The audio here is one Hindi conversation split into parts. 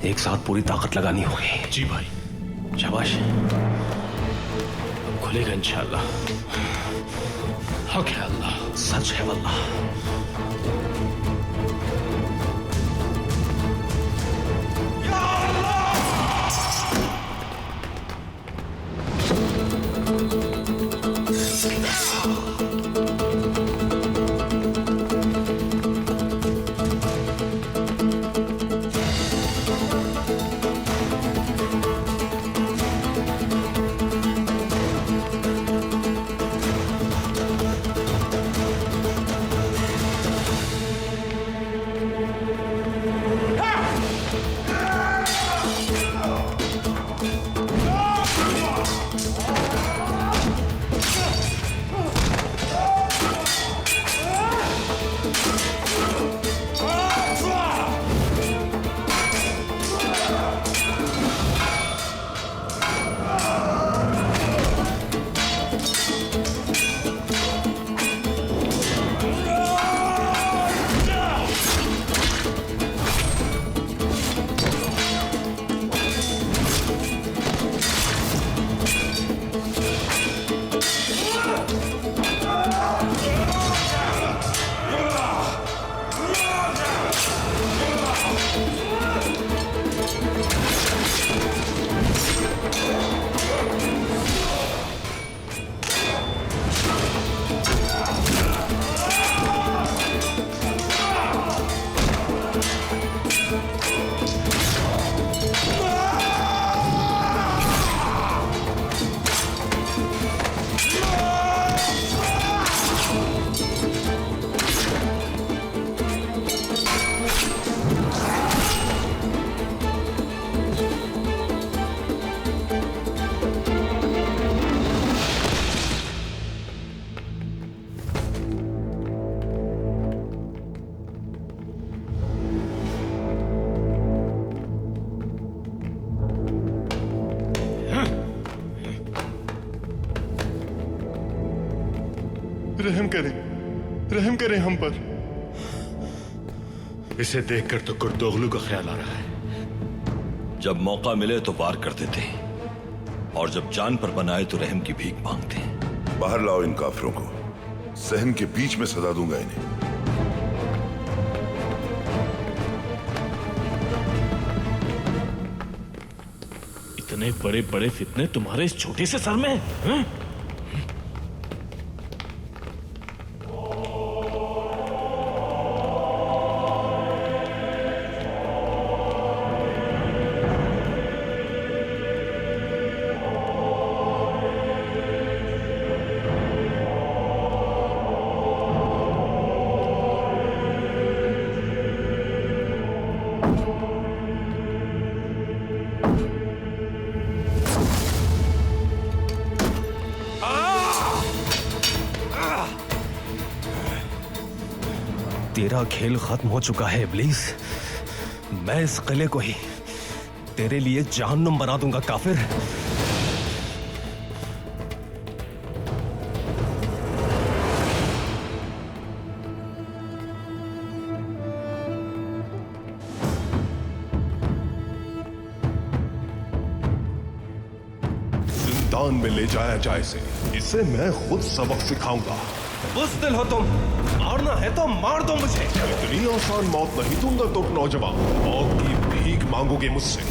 एक साथ पूरी ताकत लगानी होगी। जी भाई। शाबाश। अब खुलेगा इंशाअल्लाह। हक है अल्लाह, सच है वल्लाह। रहम करें हम पर। इसे देखकर तो कुर्दोगलू का ख्याल आ रहा है। जब मौका मिले तो वार कर देते और जब जान पर बनाए तो रहम की भीख मांगते। बाहर लाओ इन काफिरों को, सहन के बीच में सजा दूंगा इन्हें। इतने बड़े बड़े फितने तुम्हारे इस छोटे से सर में हैं? तेरा खेल खत्म हो चुका है इब्लीस। मैं इस किले को ही तेरे लिए जहन्नुम बना दूंगा काफिर। जिंदान में ले जाया जाए इसे मैं खुद सबक सिखाऊंगा। बुज़दिल हो तुम, मारना है तो मार दो मुझे। इतनी आसान मौत नहीं दूंगा तुम नौजवान, मौत की भीख मांगोगे मुझसे।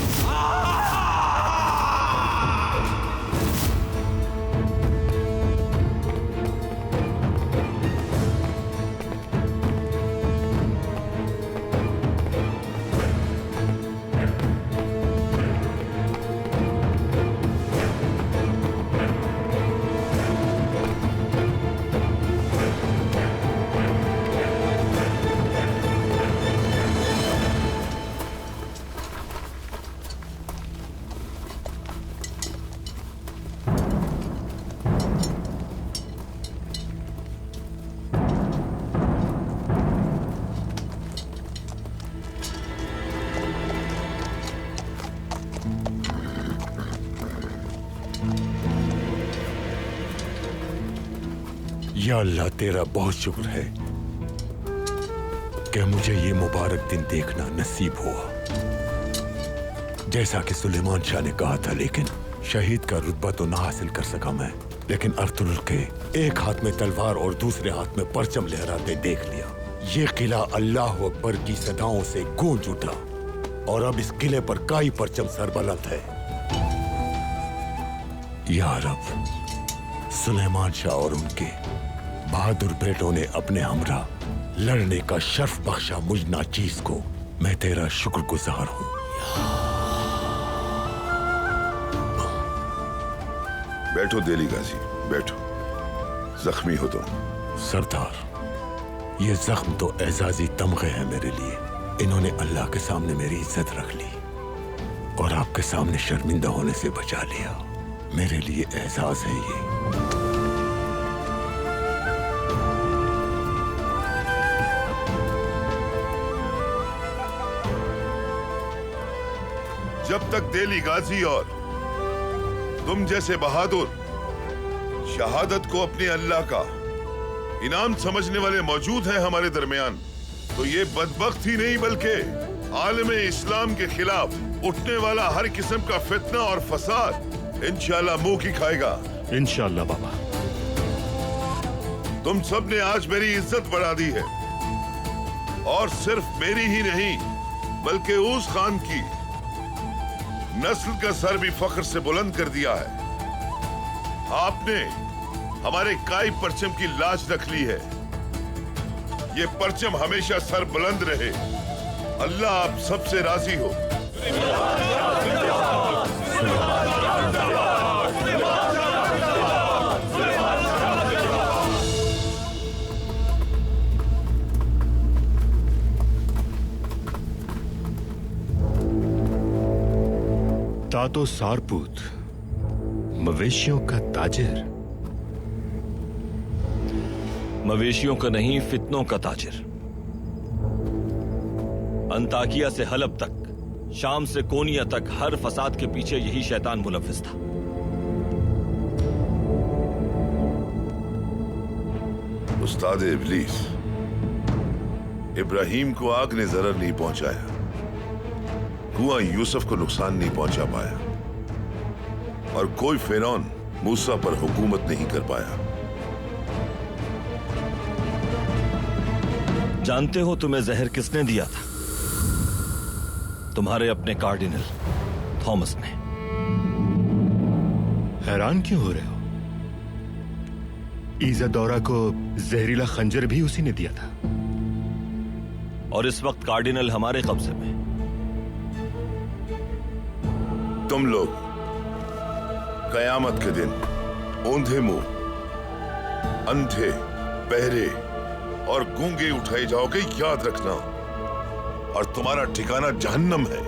या अल्लाह तेरा बहुत शुक्र है कि मुझे ये मुबारक दिन देखना नसीब हुआ। जैसा कि सुलेमान शाह ने कहा था, लेकिन शहीद का रुतबा तो ना हासिल कर सका मैं, लेकिन अर्तुगरुल के एक हाथ में तलवार और दूसरे हाथ में परचम लहराते देख लिया। ये किला अल्लाह अकबर की सदाओं से गूंज उठा और अब इस किले पर काई परचम सरबलंद है। या रब, सुलेमान शाह और उनके बहादुर बेटों ने अपने हमरा लड़ने का शर्फ बख्शा मुझ नाचीज को। मैं तेरा शुक्रगुजार हूं। बैठो देली गाजी, बैठो। जख्मी हो तुम? सरदार, ये जख्म तो एजाजी तमगे है मेरे लिए। इन्होंने अल्लाह के सामने मेरी इज्जत रख ली और आपके सामने शर्मिंदा होने से बचा लिया। मेरे लिए एहसास है ये। जब तक देली गाजी और तुम जैसे बहादुर शहादत को अपने अल्लाह का इनाम समझने वाले मौजूद हैं हमारे दरमियान, तो ये बदबख्त ही नहीं बल्कि आलमे इस्लाम के खिलाफ उठने वाला हर किस्म का फितना और फसाद इंशाअल्लाह मुंह की खाएगा। इंशाअल्लाह बाबा। तुम सब ने आज मेरी इज्जत बढ़ा दी है, और सिर्फ मेरी ही नहीं बल्कि उस खान की नस्ल का सर भी फख्र से बुलंद कर दिया है। आपने हमारे काई परचम की लाज रख ली है। ये परचम हमेशा सर बुलंद रहे। अल्लाह आप सबसे राजी हो। तातो सारपूत, मवेशियों का ताजिर। मवेशियों का नहीं, फितनों का ताजिर। अंताकिया से हलब तक, शाम से कोनिया तक हर फसाद के पीछे यही शैतान मुलव्विस था। उस्ताद इब्लीस, इब्राहिम को आग ने जरर नहीं पहुंचाया, कुआं यूसुफ को नुकसान नहीं पहुंचा पाया, और कोई फिरौन मूसा पर हुकूमत नहीं कर पाया। जानते हो तुम्हें जहर किसने दिया था? तुम्हारे अपने कार्डिनल थॉमस ने। हैरान क्यों हो रहे हो? ईज़ादौरा को जहरीला खंजर भी उसी ने दिया था, और इस वक्त कार्डिनल हमारे कब्जे में। तुम लोग कयामत के दिन औंधे मुंह, अंधे, बहरे और गूंगे उठाए जाओगे, याद रखना। और तुम्हारा ठिकाना जहन्नम है।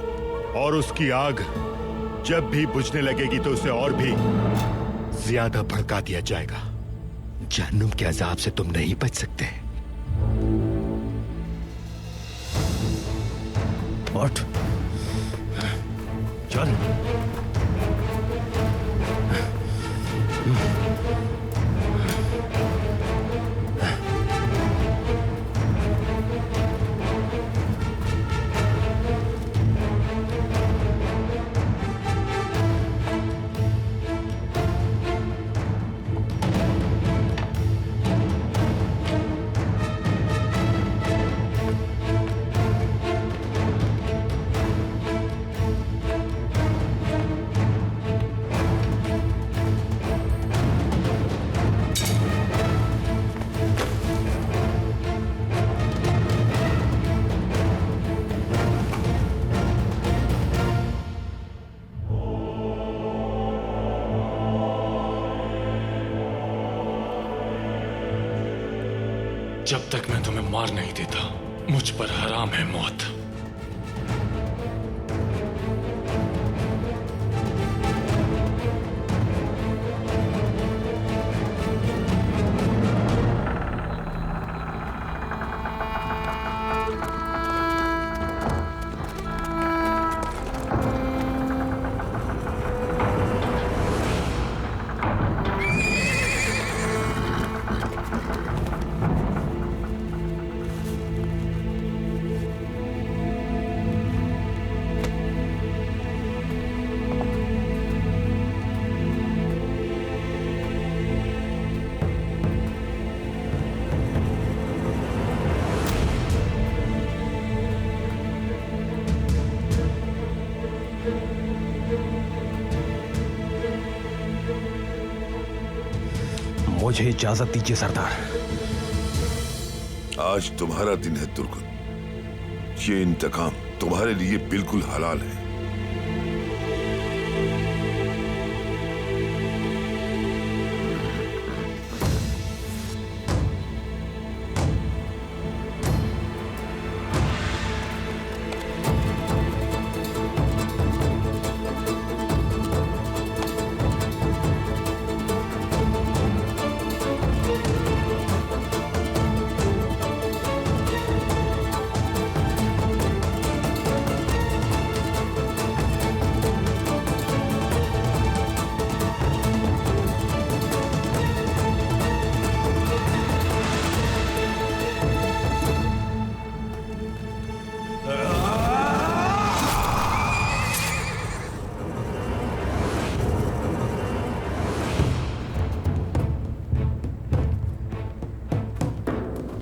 और उसकी आग जब भी बुझने लगेगी तो उसे और भी ज्यादा भड़का दिया जाएगा। जहन्नुम के अजाब से तुम नहीं बच सकते। उठ, चल। जब तक मैं तुम्हें मार नहीं देता, मुझ पर हराम है मौत। मुझे इजाजत दीजिए सरदार। आज तुम्हारा दिन है तुर्गुन। ये इंतकाम तुम्हारे लिए बिल्कुल हलाल है।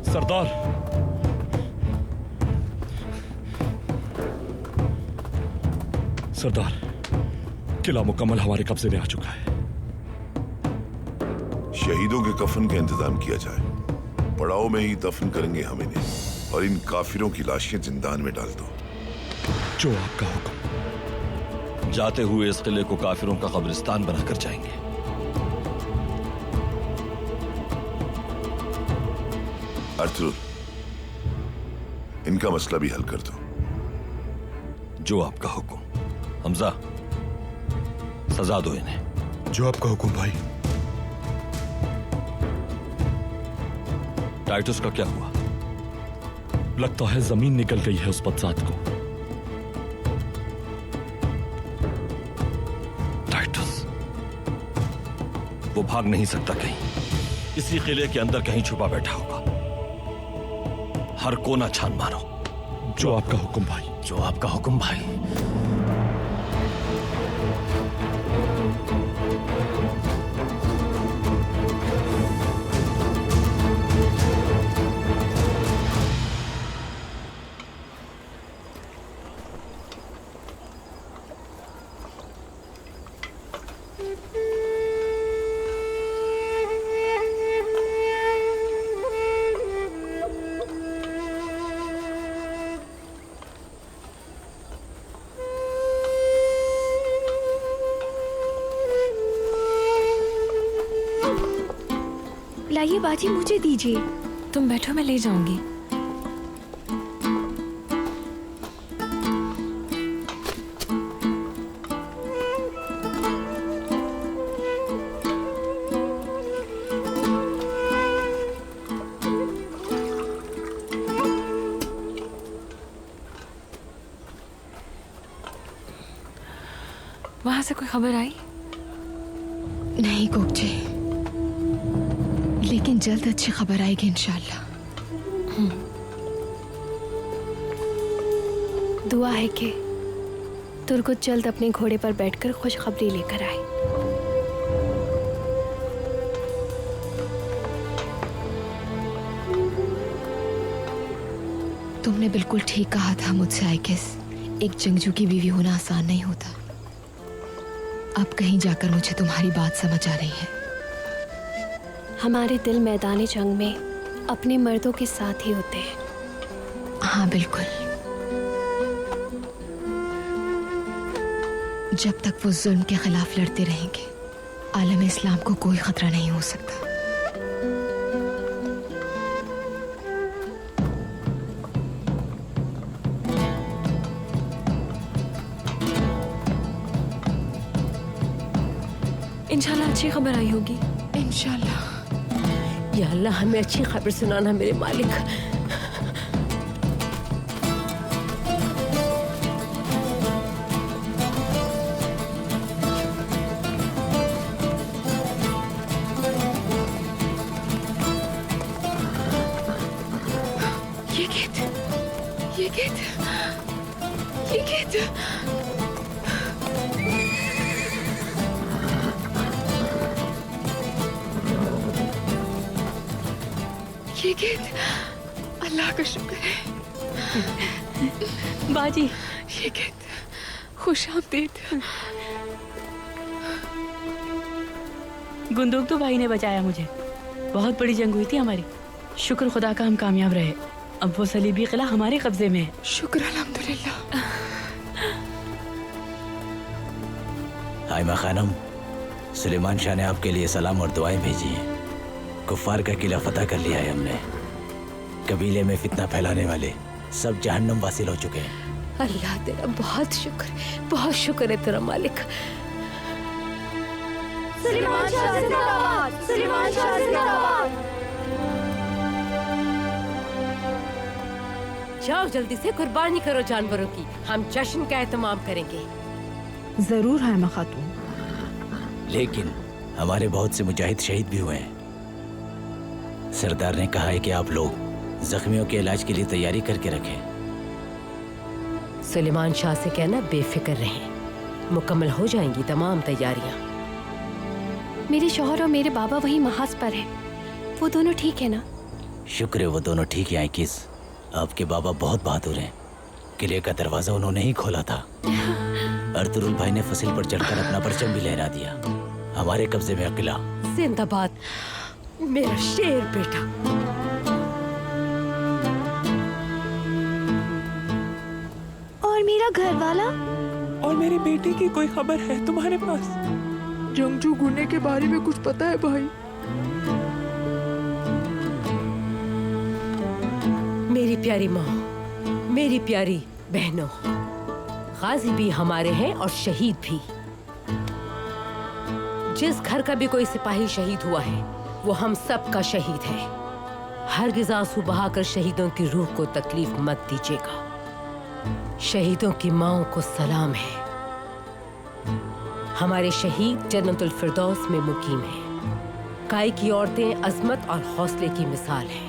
सरदार, सरदार, किला मुकम्मल हमारे कब्जे में आ चुका है। शहीदों के कफन का इंतजाम किया जाए। पड़ाव में ही दफन करेंगे हम इन्हें, और इन काफिरों की लाशें जिंदान में डाल दो। जो आपका हुक्म। जाते हुए इस किले को काफिरों का कब्रिस्तान बनाकर जाएंगे। अर्थुल, इनका मसला भी हल कर दो। जो आपका हुक्म। हमजा, सजा दो इन्हें। जो आपका हुक्म भाई। टाइटस का क्या हुआ? लगता है जमीन निकल गई है उस बदजात को। टाइटस, वो भाग नहीं सकता कहीं। इसी किले के अंदर कहीं छुपा बैठा होगा। हर कोना छान मारो। जो आपका हुक्म भाई। जो आपका हुक्म भाई। लाइए बाजी, मुझे दीजिए। तुम बैठो, मैं ले जाऊंगी। वहां से कोई खबर आई? नहीं कोकचे, लेकिन जल्द अच्छी खबर आएगी इंशाल्लाह। दुआ है कि तुर्गुत जल्द अपने घोड़े पर बैठकर खुशखबरी लेकर आए। तुमने बिल्कुल ठीक कहा था मुझसे आइकिस। एक जंगजू की बीवी होना आसान नहीं होता। अब कहीं जाकर मुझे तुम्हारी बात समझ आ रही है। हमारे दिल मैदान जंग में अपने मर्दों के साथ ही होते हैं। हाँ बिल्कुल। जब तक वो जुल्म के खिलाफ लड़ते रहेंगे, आलम इस्लाम को कोई खतरा नहीं हो सकता। इंशाल्लाह अच्छी खबर आई होगी। इंशाल्लाह। या अल्लाह, हमें अच्छी खबर सुनाना मेरे मालिक। ये गीत, ये गीत, ये गीत। ये गीत, अल्लाह का शुक्र है। बाजी, ये गीत खुशामदीद। गुंदुक तो भाई ने बचाया मुझे। बहुत बड़ी जंग हुई थी हमारी, शुक्र खुदा का हम कामयाब रहे। अब वो सलीबी किला हमारे कब्जे में है। शुक्र अल्हम्दुलिल्लाह। आयमा खानम, सुलेमान शाह ने आपके लिए सलाम और दुआएं भेजी हैं। कुफ्फार का किला फतह कर लिया है हमने। कबीले में फितना फैलाने वाले सब जहन्नम वासिल हो चुके हैं। अल्लाह तेरा बहुत शुक्र है तेरा मालिक। सुलेमान शाह जिंदाबाद, सुलेमान शाह जिंदाबाद। जाओ जल्दी से कुर्बानी करो जानवरों की, हम जश्न का एहतमाम करेंगे। जरूर है आयमा खातून। लेकिन हमारे बहुत से मुजाहिद शहीद भी हुए हैं। सरदार ने कहा है कि आप लोग जख्मियों के इलाज के लिए तैयारी करके रखें। सुलेमान शाह से कहना बेफिक्र रहें, मुकम्मल हो जाएंगी तमाम तैयारियां। मेरे शौहर और मेरे बाबा वही महाज पर हैं। वो दोनों ठीक है ना? शुक्र है वो दोनों ठीक हैं किस। आपके बाबा बहुत बहादुर हैं। किले का दरवाजा उन्होंने ही खोला था। अर्तुरुल भाई ने फसिल पर चढ़कर अपना परचम भी लहरा दिया। हमारे कब्जे में किला। जिंदाबाद मेरा शेर बेटा। और मेरा घर वाला और मेरे बेटे की कोई खबर है तुम्हारे पास? जंगजू गुने के बारे में कुछ पता है भाई? मेरी प्यारी माँ, मेरी प्यारी बहनों, गाजी भी हमारे हैं और शहीद भी। जिस घर का भी कोई सिपाही शहीद हुआ है वो हम सब का शहीद है। हरगिज़ आंसू बहाकर शहीदों की रूह को तकलीफ मत दीजिएगा। शहीदों की माओं को सलाम है। हमारे शहीद जन्नतुल फिरदौस में मुकीम हैं। काई की औरतें अजमत और हौसले की मिसाल है।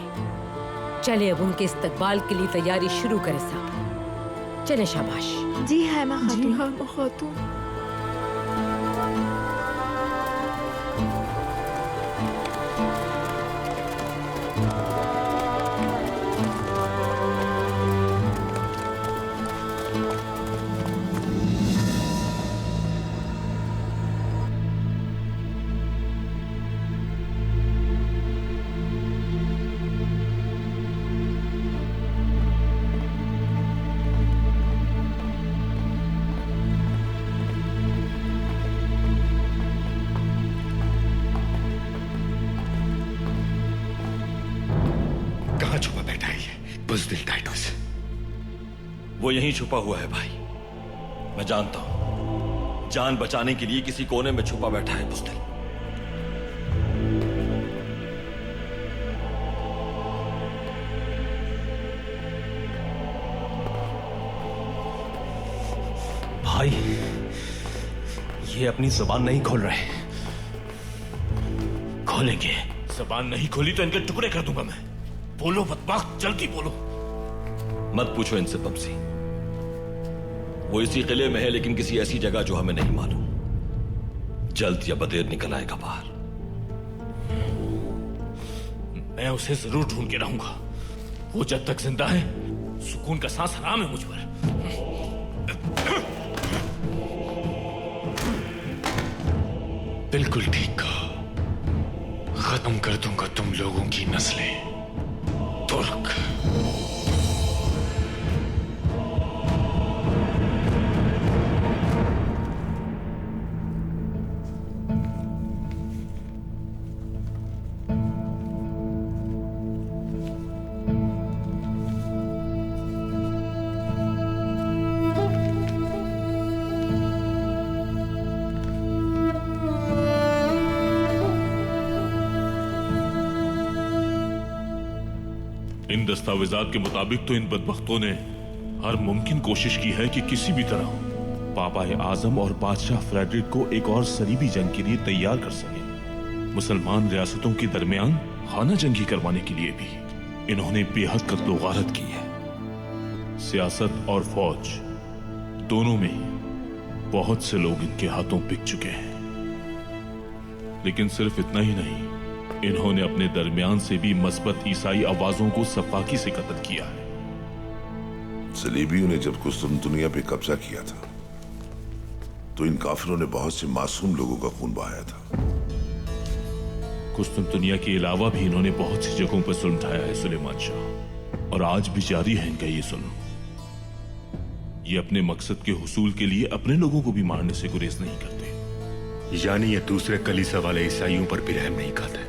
चले अब उनके इस्तकबाल के लिए तैयारी शुरू करें सब। चले शाबाश। जी है माँ खातून। जी हाँ माँ खातून। वो यहीं छुपा हुआ है भाई। मैं जानता हूं, जान बचाने के लिए किसी कोने में छुपा बैठा है बुज़दिल। भाई, ये अपनी जुबान नहीं खोल रहे। खोलेंगे। जुबान नहीं खोली तो इनके टुकड़े कर दूंगा मैं। बोलो बदबख्त, जल्दी बोलो। मत पूछो इनसे बमसी। वो इसी किले में है, लेकिन किसी ऐसी जगह जो हमें नहीं मालूम। जल्द या बदेर निकल आएगा बाहर। मैं उसे जरूर ढूंढ के रहूंगा। वो जब तक जिंदा है सुकून का सांस हराम है मुझ पर। बिल्कुल ठीक कहा। खत्म कर दूंगा तुम लोगों की नस्लें। तुर्क। इन दस्तावेजात के मुताबिक तो इन बदबख्तों ने हर मुमकिन कोशिश की है कि किसी भी तरह पापा आजम और बादशाह फ्रेडरिक को एक और सलीबी जंग के लिए तैयार कर सके। मुसलमान रियासतों के दरमियान खाना जंगी करवाने के लिए भी इन्होंने बेहद कत्लो गारत की है। सियासत और फौज दोनों में ही बहुत से लोग इनके हाथों बिक चुके हैं। लेकिन सिर्फ इतना ही नहीं, इन्होंने अपने दरमियान से भी मस्बत ईसाई आवाजों को सफाकी से कत्ल किया है। सलीबियों ने जब कुस्तुनतुनिया पे कब्जा किया था तो इन काफिरों ने बहुत से मासूम लोगों का खून बहाया था। कुस्तुनतुनिया के अलावा भी इन्होंने बहुत सी जगहों पर जुल्म ढाया है सुलेमान शाह, और आज भी जारी है इनका ये जुल्म। ये अपने मकसद के हुसूल के लिए अपने लोगों को भी मारने से गुरेज नहीं करते। यानी ये दूसरे कलीसा वाले ईसाइयों पर भी रहम नहीं खाते।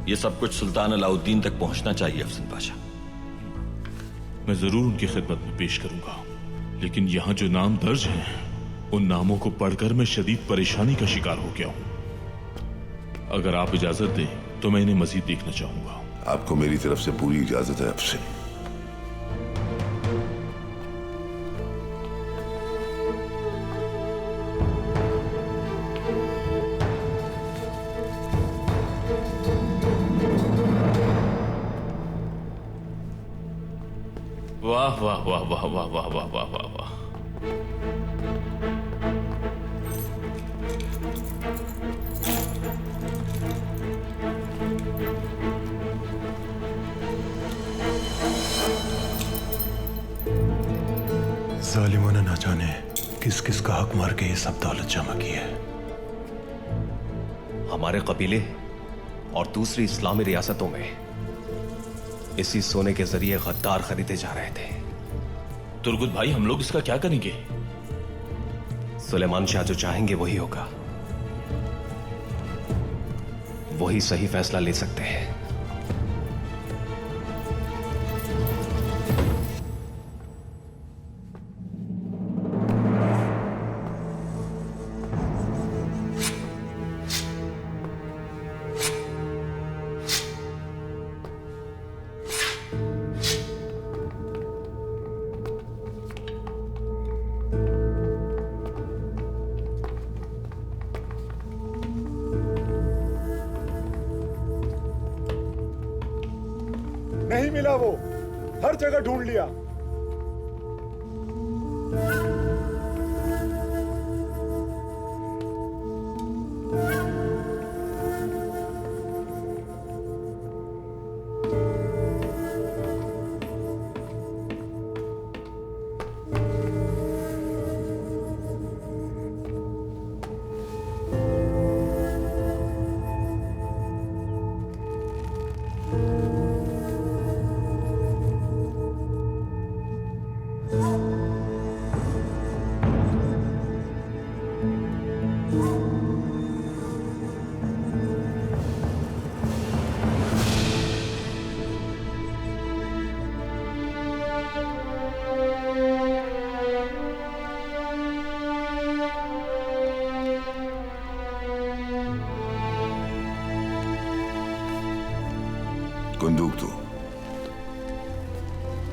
ये सब कुछ सुल्तान अलाउद्दीन तक पहुंचना चाहिए अफजल पाशा। मैं जरूर उनकी खिदमत में पेश करूंगा, लेकिन यहां जो नाम दर्ज हैं उन नामों को पढ़कर मैं शदीद परेशानी का शिकार हो गया हूं। अगर आप इजाजत दें तो मैं इन्हें मजीद देखना चाहूंगा। आपको मेरी तरफ से पूरी इजाजत है अफसन। वाह वाह वाह वाह वाह वाह वाह वाह वाह वाह। जालिमों ने ना जाने किस किस का हक मार के ये सब दौलत जमा की है। हमारे कबीले और दूसरी इस्लामी रियासतों में इसी सोने के जरिए गद्दार खरीदे जा रहे थे। तुर्गुत भाई, हम लोग इसका क्या करेंगे? सुलेमान शाह जो चाहेंगे वही होगा। वही सही फैसला ले सकते हैं। नहीं मिला, वो हर जगह ढूंढ लिया। कुंदूक दो।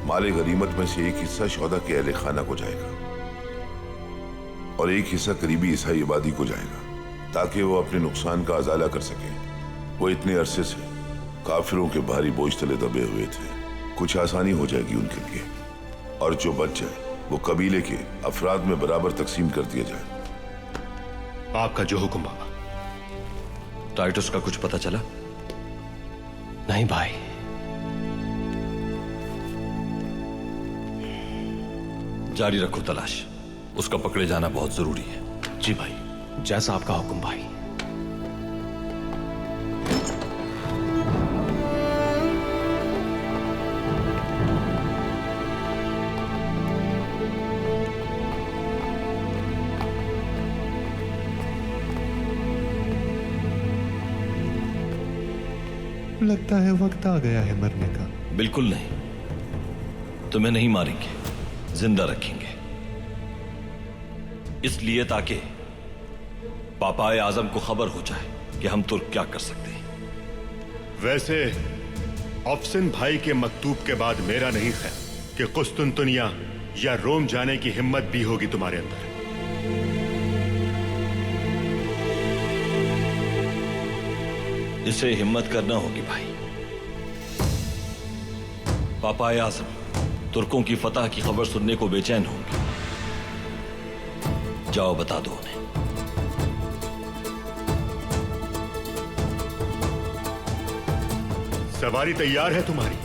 माले गनीमत में से एक हिस्सा शौदा के अहले खाना को जाएगा और एक हिस्सा करीबी ईसाई आबादी को जाएगा, ताकि वो अपने नुकसान का अजाला कर सके। वो इतने अरसे से काफिरों के भारी बोझ तले दबे हुए थे। कुछ आसानी हो जाएगी उनके लिए, और जो बच जाए वो कबीले के अफराद में बराबर तकसीम कर दिया जाए। आपका जो हुक्म बाबा। टाइटस का कुछ पता चला? नहीं भाई। जारी रखो तलाश, उसका पकड़े जाना बहुत जरूरी है। जी भाई। जैसा आपका हुक्म भाई। लगता है वक्त आ गया है मरने का। बिल्कुल नहीं, तुम्हें नहीं मारेंगे, जिंदा रखेंगे। इसलिए ताकि पापाए आजम को खबर हो जाए कि हम तुर्क क्या कर सकते हैं। वैसे अफसन भाई के मकतूब के बाद मेरा नहीं ख्याल कि कुस्तुनतुनिया या रोम जाने की हिम्मत भी होगी तुम्हारे अंदर। इसे हिम्मत करना होगी भाई। पापाए आजम तुर्कों की फतह की खबर सुनने को बेचैन होंगे। जाओ बता दो उन्हें। सवारी तैयार है तुम्हारी,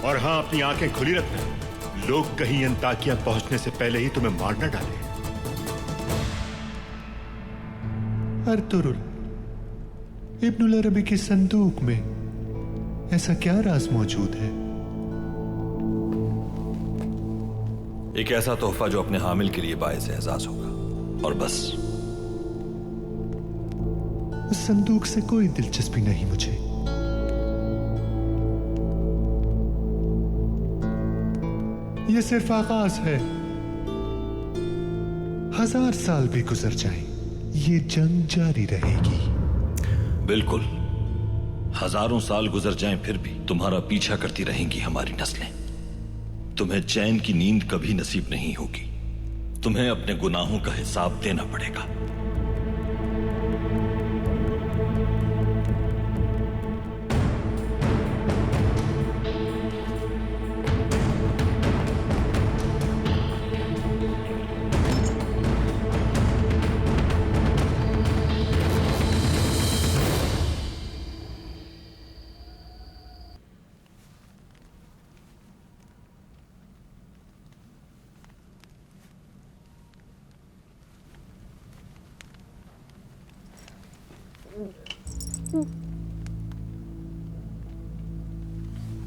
और हां, अपनी आंखें खुली रखना। लोग कहीं अंताकिया पहुंचने से पहले ही तुम्हें मार न डालें। अर्तुरुल, इब्नुल अरबी के संदूक में ऐसा क्या राज मौजूद है? एक ऐसा तोहफा जो अपने हामिल के लिए बायस एजाज होगा, और बस। उस संदूक से कोई दिलचस्पी नहीं मुझे। यह सिर्फ आगाज है। 1000 साल भी गुजर जाएं, ये जंग जारी रहेगी। बिल्कुल, हजारों साल गुजर जाएं, फिर भी तुम्हारा पीछा करती रहेंगी हमारी नस्लें। तुम्हें चैन की नींद कभी नसीब नहीं होगी। तुम्हें अपने गुनाहों का हिसाब देना पड़ेगा।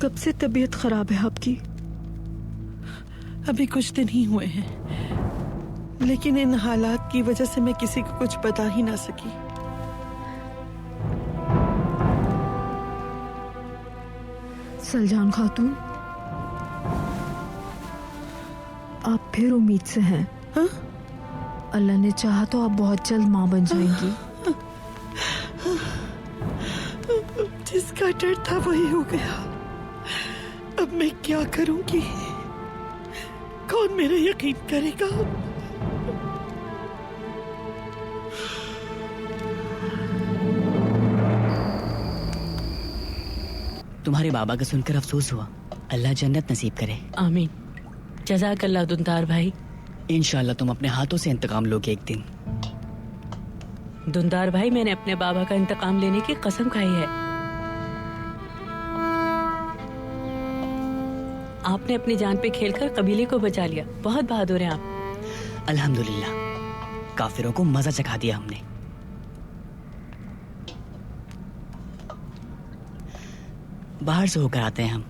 कब से तबीयत खराब है आपकी? अभी कुछ दिन ही हुए हैं, लेकिन इन हालात की वजह से मैं किसी को कुछ बता ही ना सकी। सलजान खातून, आप फिर उम्मीद से हैं? हा? अल्लाह ने चाहा तो आप बहुत जल्द माँ बन जाएंगी। जिसका डर था वही हो गया। अब मैं क्या करूंगी? कौन मेरा यकीन करेगा? तुम्हारे बाबा का सुनकर अफसोस हुआ। अल्लाह जन्नत नसीब करे। आमीन। जज़ाकल्लाह दुंदार भाई। इंशाल्लाह तुम अपने हाथों से इंतकाम लोगे एक दिन। दुंदार भाई, मैंने अपने बाबा का इंतकाम लेने की कसम खाई है। आपने अपनी जान पे खेलकर कबीले को बचा लिया। बहुत बहादुर हैं आप। अल्हम्दुलिल्लाह, काफिरों को मजा चखा दिया हमने। बाहर से होकर आते हैं हम।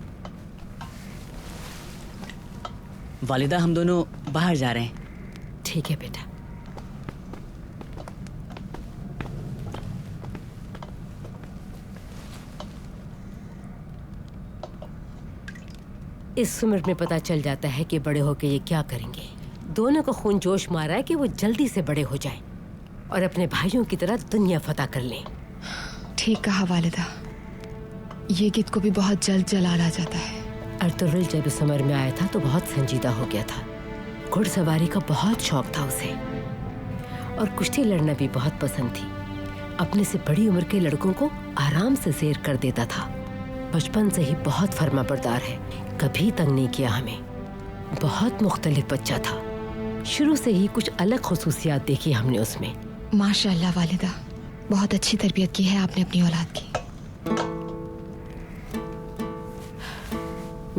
वालिदा, हम दोनों बाहर जा रहे हैं। ठीक है बेटा। इस उम्र में पता चल जाता है कि बड़े होकर ये क्या करेंगे। दोनों को खून जोश मारा है कि वो जल्दी से बड़े हो जाएं और अपने भाइयों की तरह दुनिया फतह कर लें। ठीक कहा वालिदा, ये गीत को भी बहुत जल्द जलाल आ जाता है। अर्तुगरुल जब इस उम्र में आया था तो बहुत संजीदा हो गया था। घुड़सवारी का बहुत शौक था उसे और कुश्ती लड़ना भी बहुत पसंद थी। अपने से बड़ी उम्र के लड़कों को आराम से सैर कर देता था। बचपन से ही बहुत फर्माबरदार है, कभी तंग नहीं किया हमें। बहुत मुख्तलिफ बच्चा था। शुरू से ही कुछ अलग खुसूसियात देखी हमने उसमें। माशाअल्लाह वालिदा, बहुत अच्छी तरबियत की है आपने अपनी औलाद की।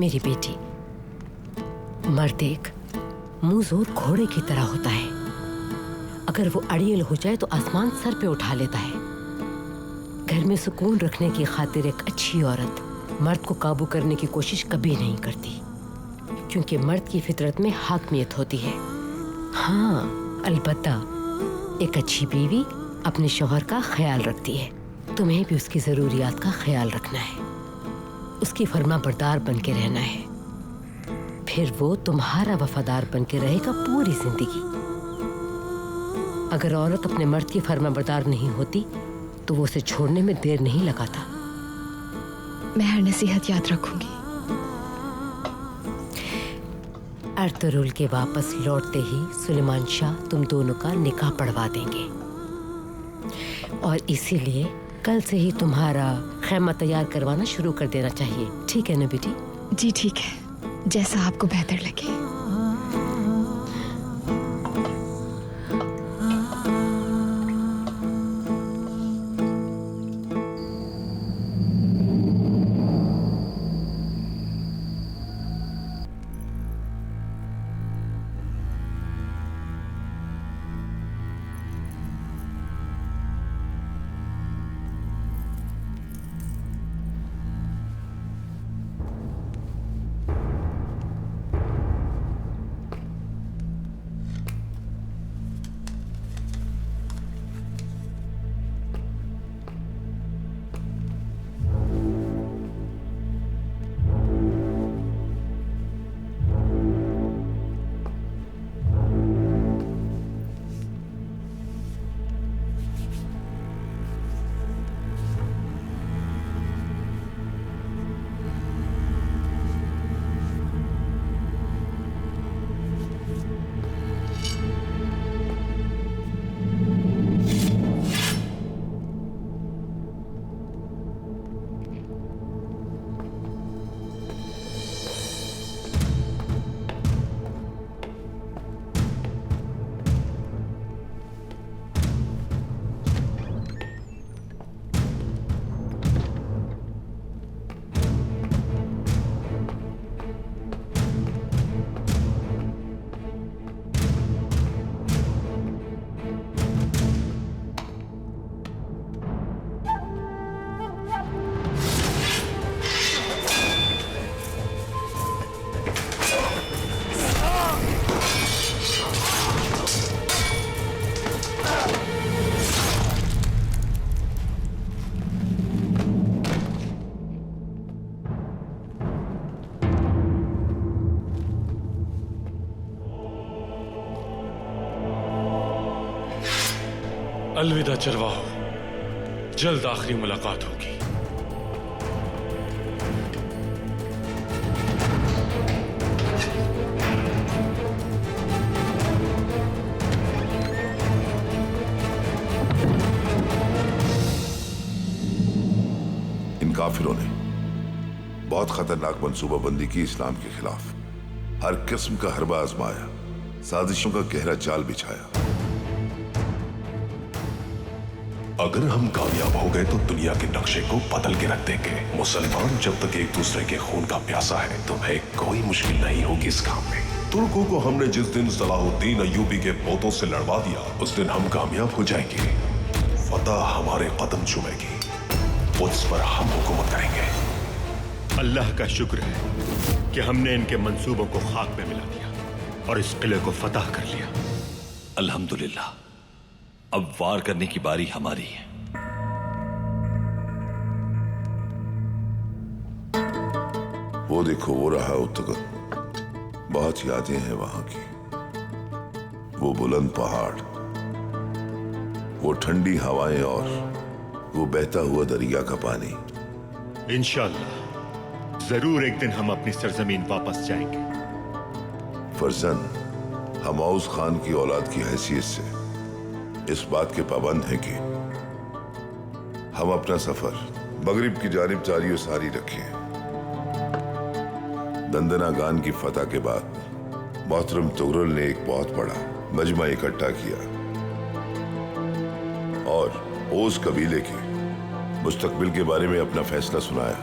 मेरी बेटी, मर्द एक मुंह जोर घोड़े की तरह होता है। अगर वो अड़ियल हो जाए तो आसमान सर पे उठा लेता है। घर में सुकून रखने की खातिर एक अच्छी औरत मर्द को काबू करने की कोशिश कभी नहीं करती, क्योंकि मर्द की फितरत में हाकमियत होती है। हाँ, अलबत्ता एक अच्छी बीवी अपने शौहर का ख्याल रखती है। तुम्हें भी उसकी जरूरियात का ख्याल रखना है, उसकी फर्माबरदार बन के रहना है। फिर वो तुम्हारा वफादार बन के रहेगा पूरी जिंदगी। अगर औरत अपने मर्द की फर्माबरदार नहीं होती तो वो उसे छोड़ने में देर नहीं लगाता। मैं हर नसीहत याद रखूंगी। अर्तुगरुल के वापस लौटते ही सुलेमान शाह तुम दोनों का निकाह पढ़वा देंगे और इसीलिए कल से ही तुम्हारा खैमा तैयार करवाना शुरू कर देना चाहिए। ठीक है ना बेटी? जी ठीक है, जैसा आपको बेहतर लगे। अलविदा चरवाहो, जल्द आखिरी मुलाकात होगी। इन काफिरों ने बहुत खतरनाक मंसूबाबंदी की इस्लाम के खिलाफ। हर किस्म का हरबा आजमाया, साजिशों का गहरा जाल बिछाया। अगर हम कामयाब हो गए तो दुनिया के नक्शे को बदल के रख देंगे। मुसलमान जब तक एक दूसरे के खून का प्यासा है, तुम्हें कोई मुश्किल नहीं होगी इस काम में। तुर्कों को हमने जिस दिन सलाहुद्दीन अय्यूबी के पोतों से लड़वा दिया, उस दिन हम कामयाब हो जाएंगे। फतह हमारे कदम चूमेगी, उस पर हम हुकूमत करेंगे। अल्लाह का शुक्र है कि हमने इनके मंसूबों को खाक में मिला दिया और इस किले को फतह कर लिया। अल्हम्दुलिल्लाह, अब वार करने की बारी हमारी है। वो देखो, वो रहा उत्तगत। बहुत यादें हैं वहां की। वो बुलंद पहाड़, वो ठंडी हवाएं और वो बहता हुआ दरिया का पानी। इंशाअल्लाह जरूर एक दिन हम अपनी सरजमीन वापस जाएंगे। फर्जन, हम औस खान की औलाद की हैसियत से इस बात के पाबंद हैं कि हम अपना सफर मगरिब की जानिब जारी और सारी रखें। दंदना गान की फतह के बाद मोहतरम तुगरुल ने एक बहुत बड़ा मजमा इकट्ठा किया और ओस कबीले के मुस्तकबिल के बारे में अपना फैसला सुनाया।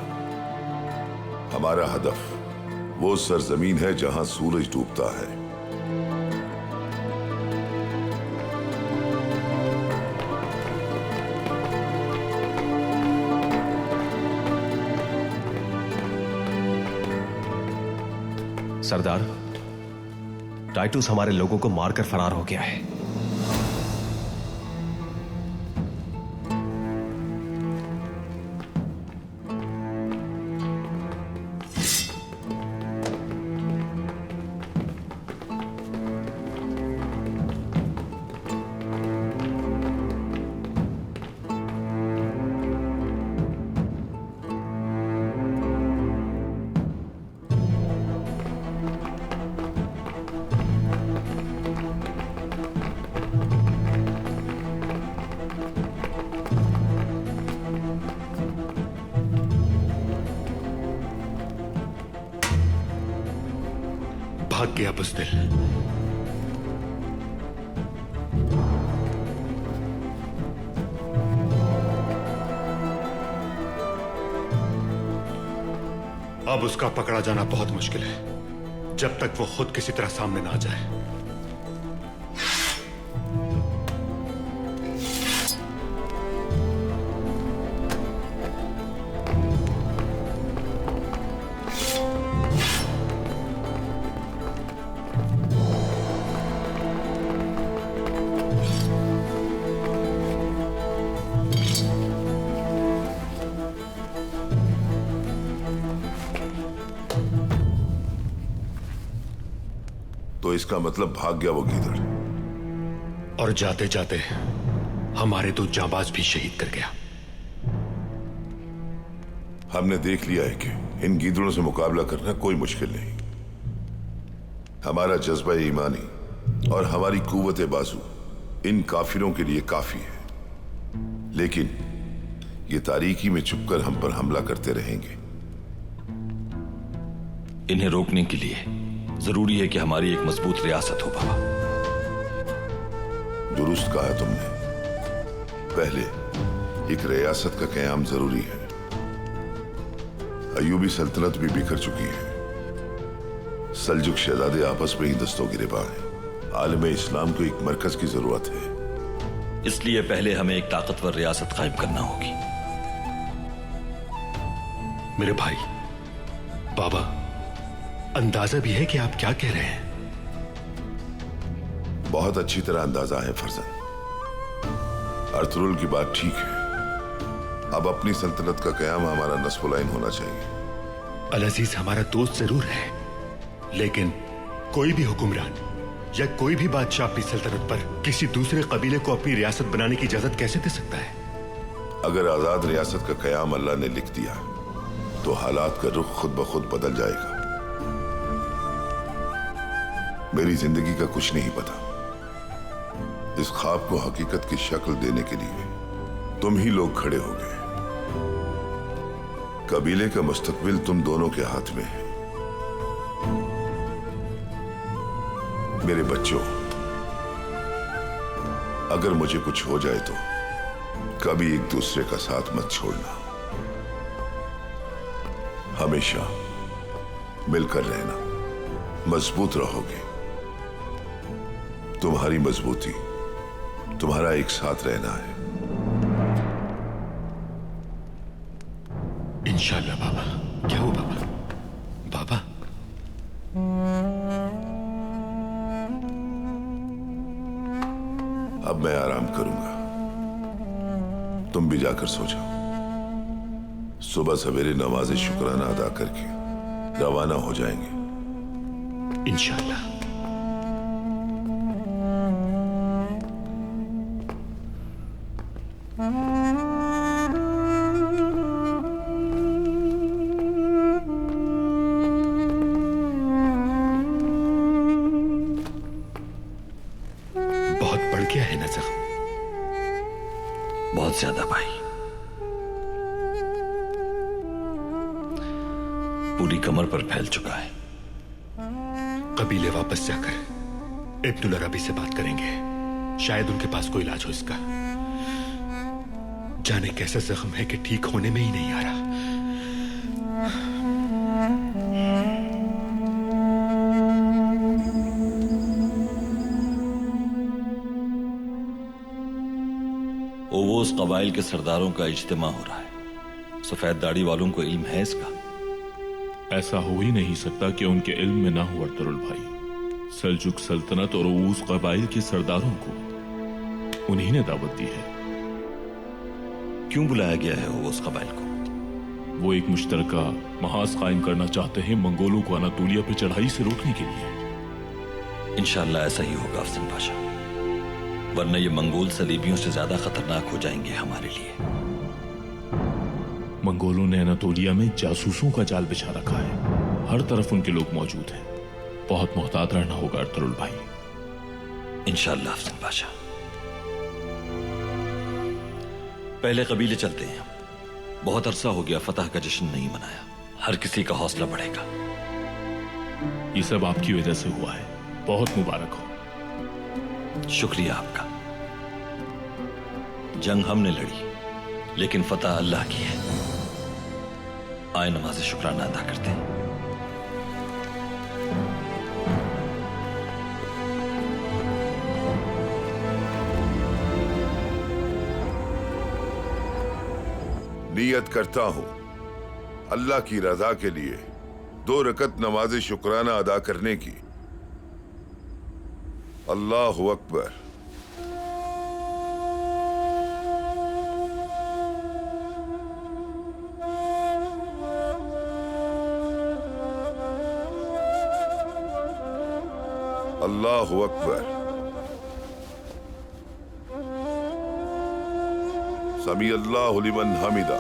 हमारा हदफ वो सरजमीन है जहां सूरज डूबता है। सरदार, टाइटूस हमारे लोगों को मारकर फरार हो गया है। भाग गया बुज़दिल। अब उसका पकड़ा जाना बहुत मुश्किल है जब तक वो खुद किसी तरह सामने ना आ जाए। तो इसका मतलब भाग गया वो गीदड़। और जाते जाते हमारे दो जाबाज भी शहीद कर गया। हमने देख लिया है कि इन गीदड़ों से मुकाबला करना कोई मुश्किल नहीं। हमारा जज्बा ईमानी और हमारी कुव्वत बाजू इन काफिरों के लिए काफी है। लेकिन ये तारीकी में छुपकर हम पर हमला करते रहेंगे। इन्हें रोकने के लिए जरूरी है कि हमारी एक मजबूत रियासत हो बाबा। दुरुस्त कहा तुमने। पहले एक रियासत का क़याम जरूरी है। अयूबी सल्तनत भी बिखर चुकी है। सल्जुक शहजादे आपस में ही दस्तोगिरेबान हैं। आलम इस्लाम को एक मरकज की जरूरत है। इसलिए पहले हमें एक ताकतवर रियासत कायम करना होगी। मेरे भाई, बाबा, अंदाजा भी है कि आप क्या कह रहे हैं। बहुत अच्छी तरह अंदाजा है फर्जन। अर्तुरुल की बात ठीक है। अब अपनी सल्तनत का क़याम हमारा नस्ब-उल-आइन होना चाहिए। अल-अजीज हमारा दोस्त जरूर है, लेकिन कोई भी हुक्मरान या कोई भी बादशाह अपनी सल्तनत पर किसी दूसरे कबीले को अपनी रियासत बनाने की इजाजत कैसे दे सकता है? अगर आजाद रियासत का कयाम अल्लाह ने लिख दिया तो हालात का रुख खुद ब खुद बदल जाएगा। मेरी जिंदगी का कुछ नहीं पता। इस ख्वाब को हकीकत की शक्ल देने के लिए तुम ही लोग खड़े हो गए। कबीले का मुस्तकबिल तुम दोनों के हाथ में है। मेरे बच्चों, अगर मुझे कुछ हो जाए तो कभी एक दूसरे का साथ मत छोड़ना। हमेशा मिलकर रहना, मजबूत रहोगे। तुम्हारी मजबूती तुम्हारा एक साथ रहना है। इंशाल्लाह बाबा। क्या हो बाबा? बाबा अब मैं आराम करूंगा, तुम भी जाकर सो जाओ। सुबह सवेरे नमाज शुक्राना अदा करके रवाना हो जाएंगे इंशाल्लाह। बहुत बढ़ गया है ना जख्म? बहुत ज्यादा भाई। पूरी कमर पर फैल चुका है। कबीले वापस जाकर इब्नुल अरबी से बात करेंगे। शायद उनके पास कोई इलाज हो इसका। जाने कैसा जख्म है कि ठीक होने में ही नहीं आ रहा। ओवोस कबाइल के सरदारों का इज्तिमा हो रहा है। सफेद दाढ़ी वालों को इल्म है इसका? ऐसा हो ही नहीं सकता कि उनके इल्म में ना हो अर्तुरुल भाई। सल्जुक सल्तनत और ओवोस कबाइल के सरदारों को उन्हीं ने दावत दी है। क्यों बुलाया गया है ओवोस कबाइल को? वो एक मुश्तरका महाज कायम करना चाहते हैं मंगोलों को अनातोलिया पे चढ़ाई से रोकने के लिए। इंशाल्लाह ऐसा ही होगा अफसन पाशा, वरना ये मंगोल सलीबियों से ज्यादा खतरनाक हो जाएंगे हमारे लिए। मंगोलों ने अनातोलिया में जासूसों का जाल बिछा रखा है। हर तरफ उनके लोग मौजूद हैं। बहुत मोहतात रहना होगा अर्तुरुल भाई। इंशाल्लाह अफसन पाशा। पहले कबीले चलते हैं। बहुत अरसा हो गया फतह का जश्न नहीं मनाया। हर किसी का हौसला बढ़ेगा। ये सब आपकी वजह से हुआ है। बहुत मुबारक हो। शुक्रिया आपका। जंग हमने लड़ी, लेकिन फतह अल्लाह की है। आए नमाज शुक्राना अदा करते हैं। नियत करता हूं अल्लाह की रजा के लिए 2 रकत नमाज शुक्राना अदा करने की। अल्लाहु अकबर। अल्लाहु अकबर। समी अल्लाहु लिमन हमिदा।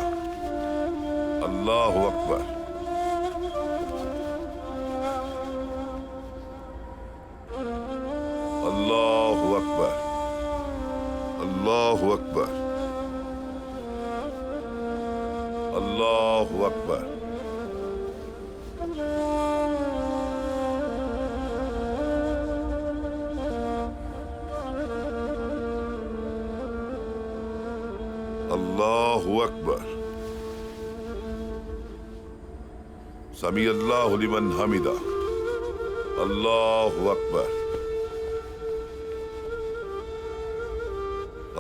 अल्लाहु अकबर। अल्लाहु अकबर। अल्लाहु अकबर। अल्लाहु अकबर। अल्लाहु अकबर। समी अल्लाहु लिमन हमिदा। अल्लाहु अकबर।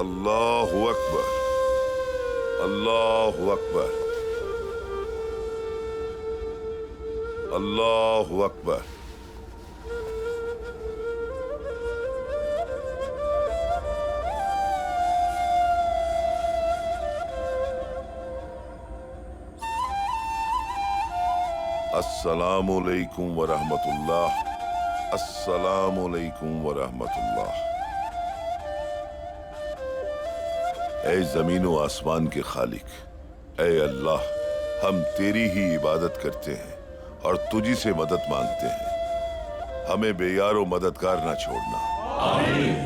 अल्लाहु अकबर। अल्लाहु अकबर। अल्लाहु अकबर। अस्सलामु अलैकुम व रहमतुल्लाह। अस्सलामु अलैकुम व रहमतुल्लाह। ऐ जमीन व आसमान के खालिक, ऐ अल्लाह, हम तेरी ही इबादत करते हैं और तुझी से मदद मांगते हैं। हमें बेयारो मददगार ना छोड़ना। आमीन।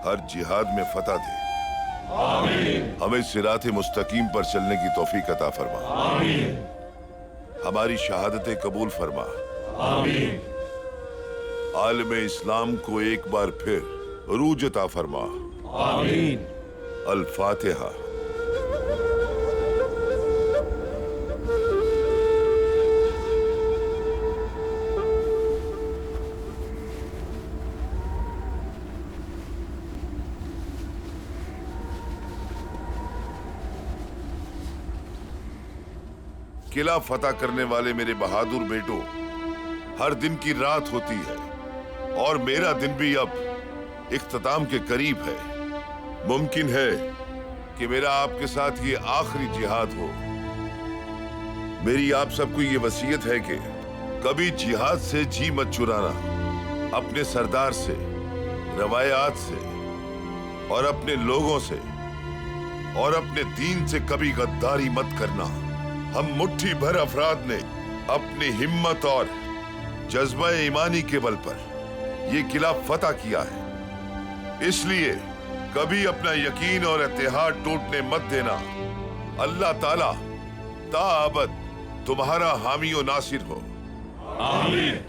हर जिहाद में फतह दे। आमीन। हमें सिराते मुस्तकीम पर चलने की तौफीक अता फरमा। आमीन। हमारी शहादतें कबूल फरमा। आमीन। आलमे इस्लाम को एक बार फिर रूज अता फरमा। आमीन। अल फातिहा। किला फतह करने वाले मेरे बहादुर बेटों, हर दिन की रात होती है और मेरा दिन भी अब इख्तिताम के करीब है। मुमकिन है कि मेरा आपके साथ ये आखिरी जिहाद हो। मेरी आप सबको ये वसीयत है कि कभी जिहाद से जी मत चुराना। अपने सरदार से, रवायात से और अपने लोगों से और अपने दीन से कभी गद्दारी मत करना। हम मुट्ठी भर अफराद ने अपनी हिम्मत और जज्बा ईमानी के बल पर यह किला फतह किया है। इसलिए कभी अपना यकीन और इत्तेहाद टूटने मत देना। अल्लाह ताला ताअबद तुम्हारा हामी और नासिर हो। आमीन।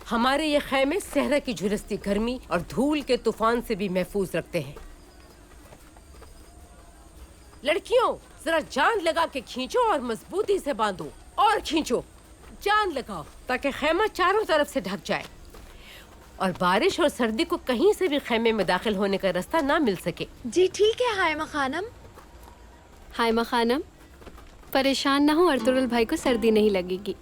हमारे ये खैमे सहरा की झुलसती गर्मी और धूल के तूफान से भी महफूज रखते हैं। लड़कियों, जरा जान लगा के खींचो और मजबूती से बांधो और खींचो, जान लगाओ ताकि खैमा चारों तरफ से ढक जाए और बारिश और सर्दी को कहीं से भी खैमे में दाखिल होने का रास्ता ना मिल सके। जी ठीक है हायमा खानम। हायमा खानम, परेशान ना हो, अर्तुगरुल भाई को सर्दी नहीं लगेगी।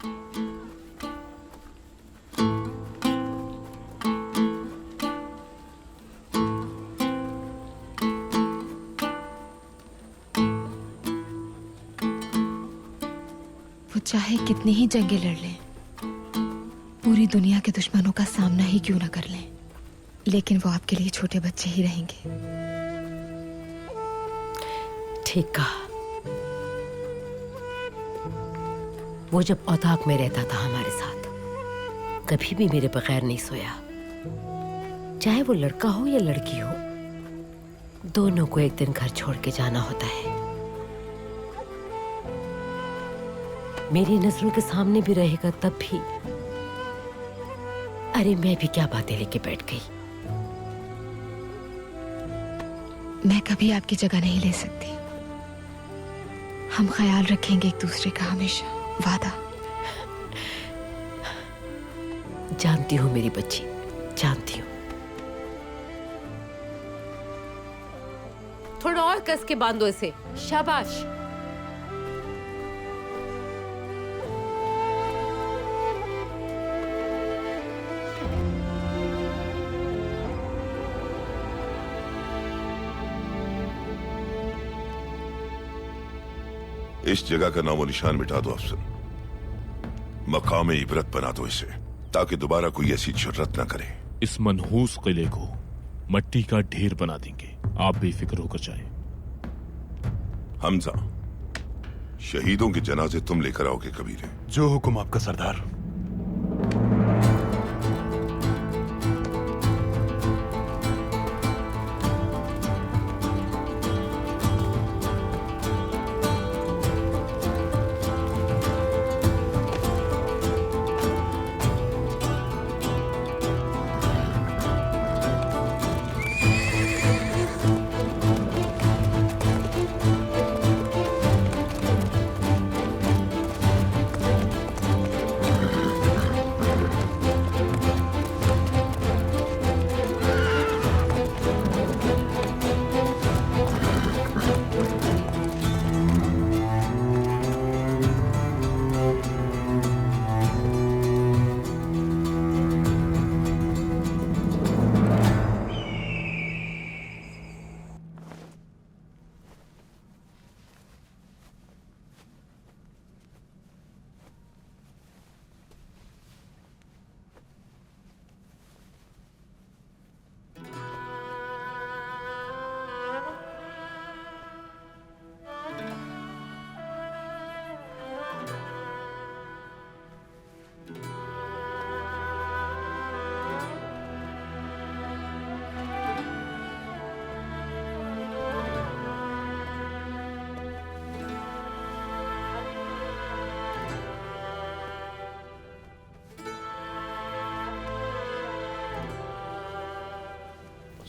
चाहे कितनी ही जंगें लड़ लें, पूरी दुनिया के दुश्मनों का सामना ही क्यों ना कर लें, लेकिन वो आपके लिए छोटे बच्चे ही रहेंगे। ठीक कहा। वो जब औताक में रहता था हमारे साथ, कभी भी मेरे बगैर नहीं सोया। चाहे वो लड़का हो या लड़की हो, दोनों को एक दिन घर छोड़ के जाना होता है। मेरी नजरों के सामने भी रहेगा तब भी। अरे मैं भी क्या बातें लेके बैठ गई। मैं कभी आपकी जगह नहीं ले सकती। हम ख्याल रखेंगे एक दूसरे का हमेशा, वादा। जानती हूँ मेरी बच्ची, जानती हूँ। थोड़ा और कस के बांधो इसे। शाबाश। इस जगह का नामो निशान मिटा दो अफसन। मकाम इबरत बना दो इसे, ताकि दोबारा कोई ऐसी जुर्रत ना करे। इस मनहूस किले को मट्टी का ढेर बना देंगे, आप बेफिक्र होकर जाएं। हमजा, शहीदों के जनाजे तुम लेकर आओगे कबीरे। जो हुक्म आपका सरदार।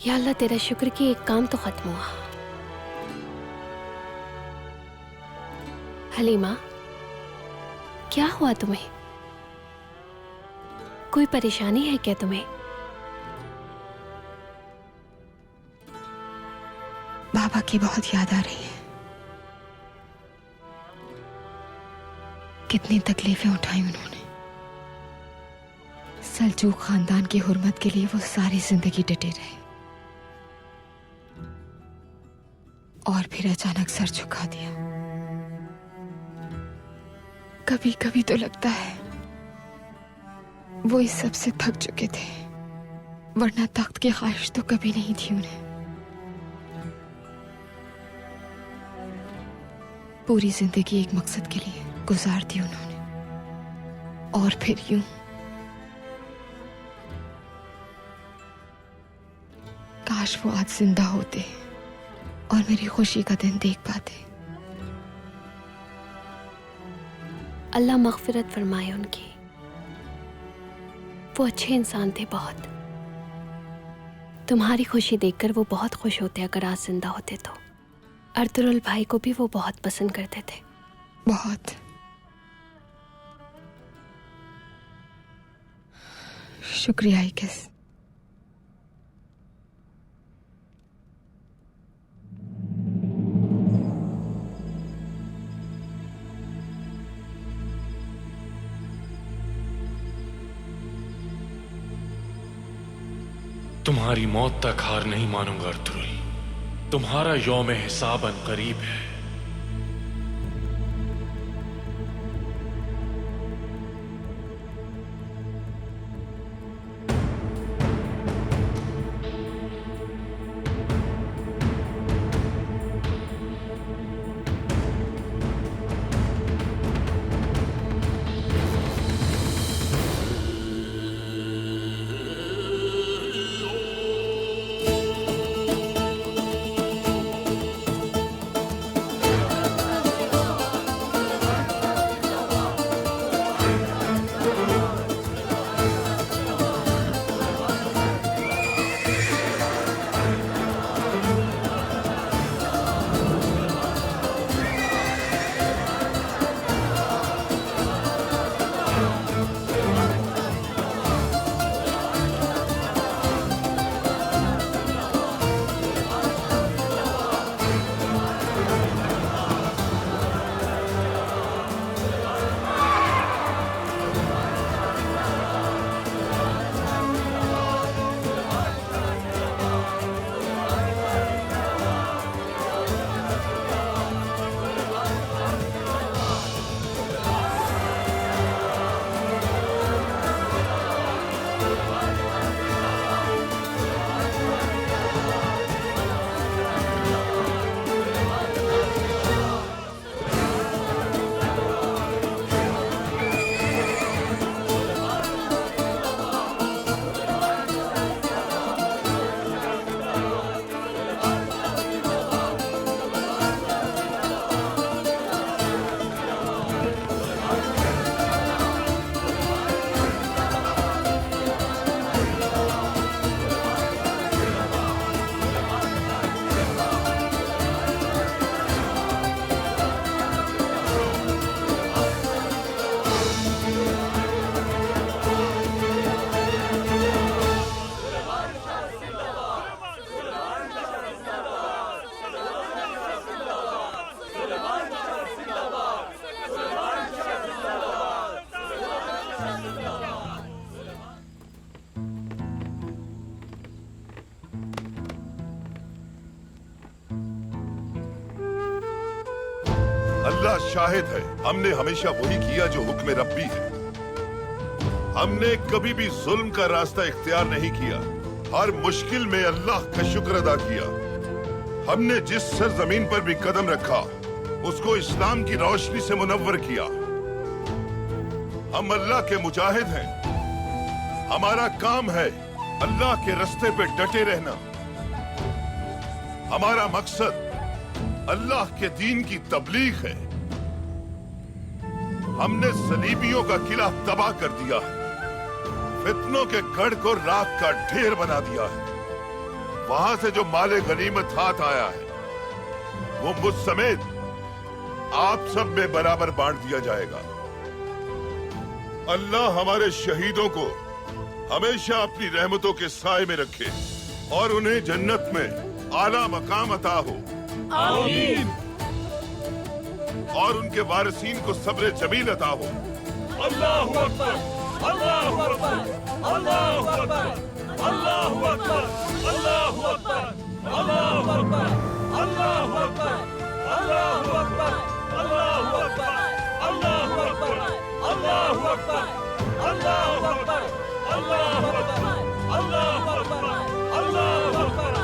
या अल्लाह तेरा शुक्र कि एक काम तो खत्म हुआ। हलीमा, क्या हुआ तुम्हें? कोई परेशानी है क्या तुम्हें? बाबा की बहुत याद आ रही है। कितनी तकलीफें उठाई उन्होंने। सल्जूक खानदान की हुर्मत के लिए वो सारी जिंदगी डटे रहे और फिर अचानक सर झुका दिया। कभी कभी तो लगता है वो इस सब से थक चुके थे, वरना तख्त की ख्वाहिश तो कभी नहीं थी उन्हें। पूरी जिंदगी एक मकसद के लिए गुजार दी उन्होंने, और फिर यूं। काश वो आज जिंदा होते और मेरी खुशी का दिन देख पाते। अल्लाह मग़फ़िरत फरमाए उनकी। वो अच्छे इंसान थे बहुत। तुम्हारी खुशी देखकर वो बहुत खुश होते अगर आज जिंदा होते तो। अर्तुरुल भाई को भी वो बहुत पसंद करते थे। बहुत। शुक्रिया आइकिस। तुम्हारी मौत तक हार नहीं मानूंगा अर्तुरुल। तुम्हारा यौम हिसाब अनकरीब है। अल्लाह शाहिद है, हमने हमेशा वही किया जो हुक्म रब्बी है। हमने कभी भी जुल्म का रास्ता इख्तियार नहीं किया। हर मुश्किल में अल्लाह का शुक्र अदा किया। हमने जिस सरजमीन पर भी कदम रखा उसको इस्लाम की रोशनी से मुनव्वर किया। हम अल्लाह के मुजाहिद हैं। हमारा काम है अल्लाह के रास्ते पे डटे रहना। हमारा मकसद अल्लाह के दीन की तबलीग है। हमने सलीबियों का किला तबाह कर दिया है। फितनों के गढ़ को राख का ढेर बना दिया है। वहां से जो माले गनीमत हाथ आया है वो मुझ समेत आप सब में बराबर बांट दिया जाएगा। अल्लाह हमारे शहीदों को हमेशा अपनी रहमतों के साए में रखे और उन्हें जन्नत में आला मकाम अता हो। आमीन। और उनके वारिसीन को सब्र जमील अता हो। अल्लाहु अकबर, अल्लाहु अकबर, अल्लाहु अकबर, अल्लाहु अकबर, अल्लाहु अकबर, अल्लाहु अकबर, अल्लाहु अकबर, अल्लाहु अकबर, अल्लाहु अकबर, अल्लाहु अकबर, अल्लाहु अकबर, अल्लाहु अकबर, अल्लाहु अकबर, अल्लाहु अकबर, अल्लाहु अकबर, अल्लाहु अकबर,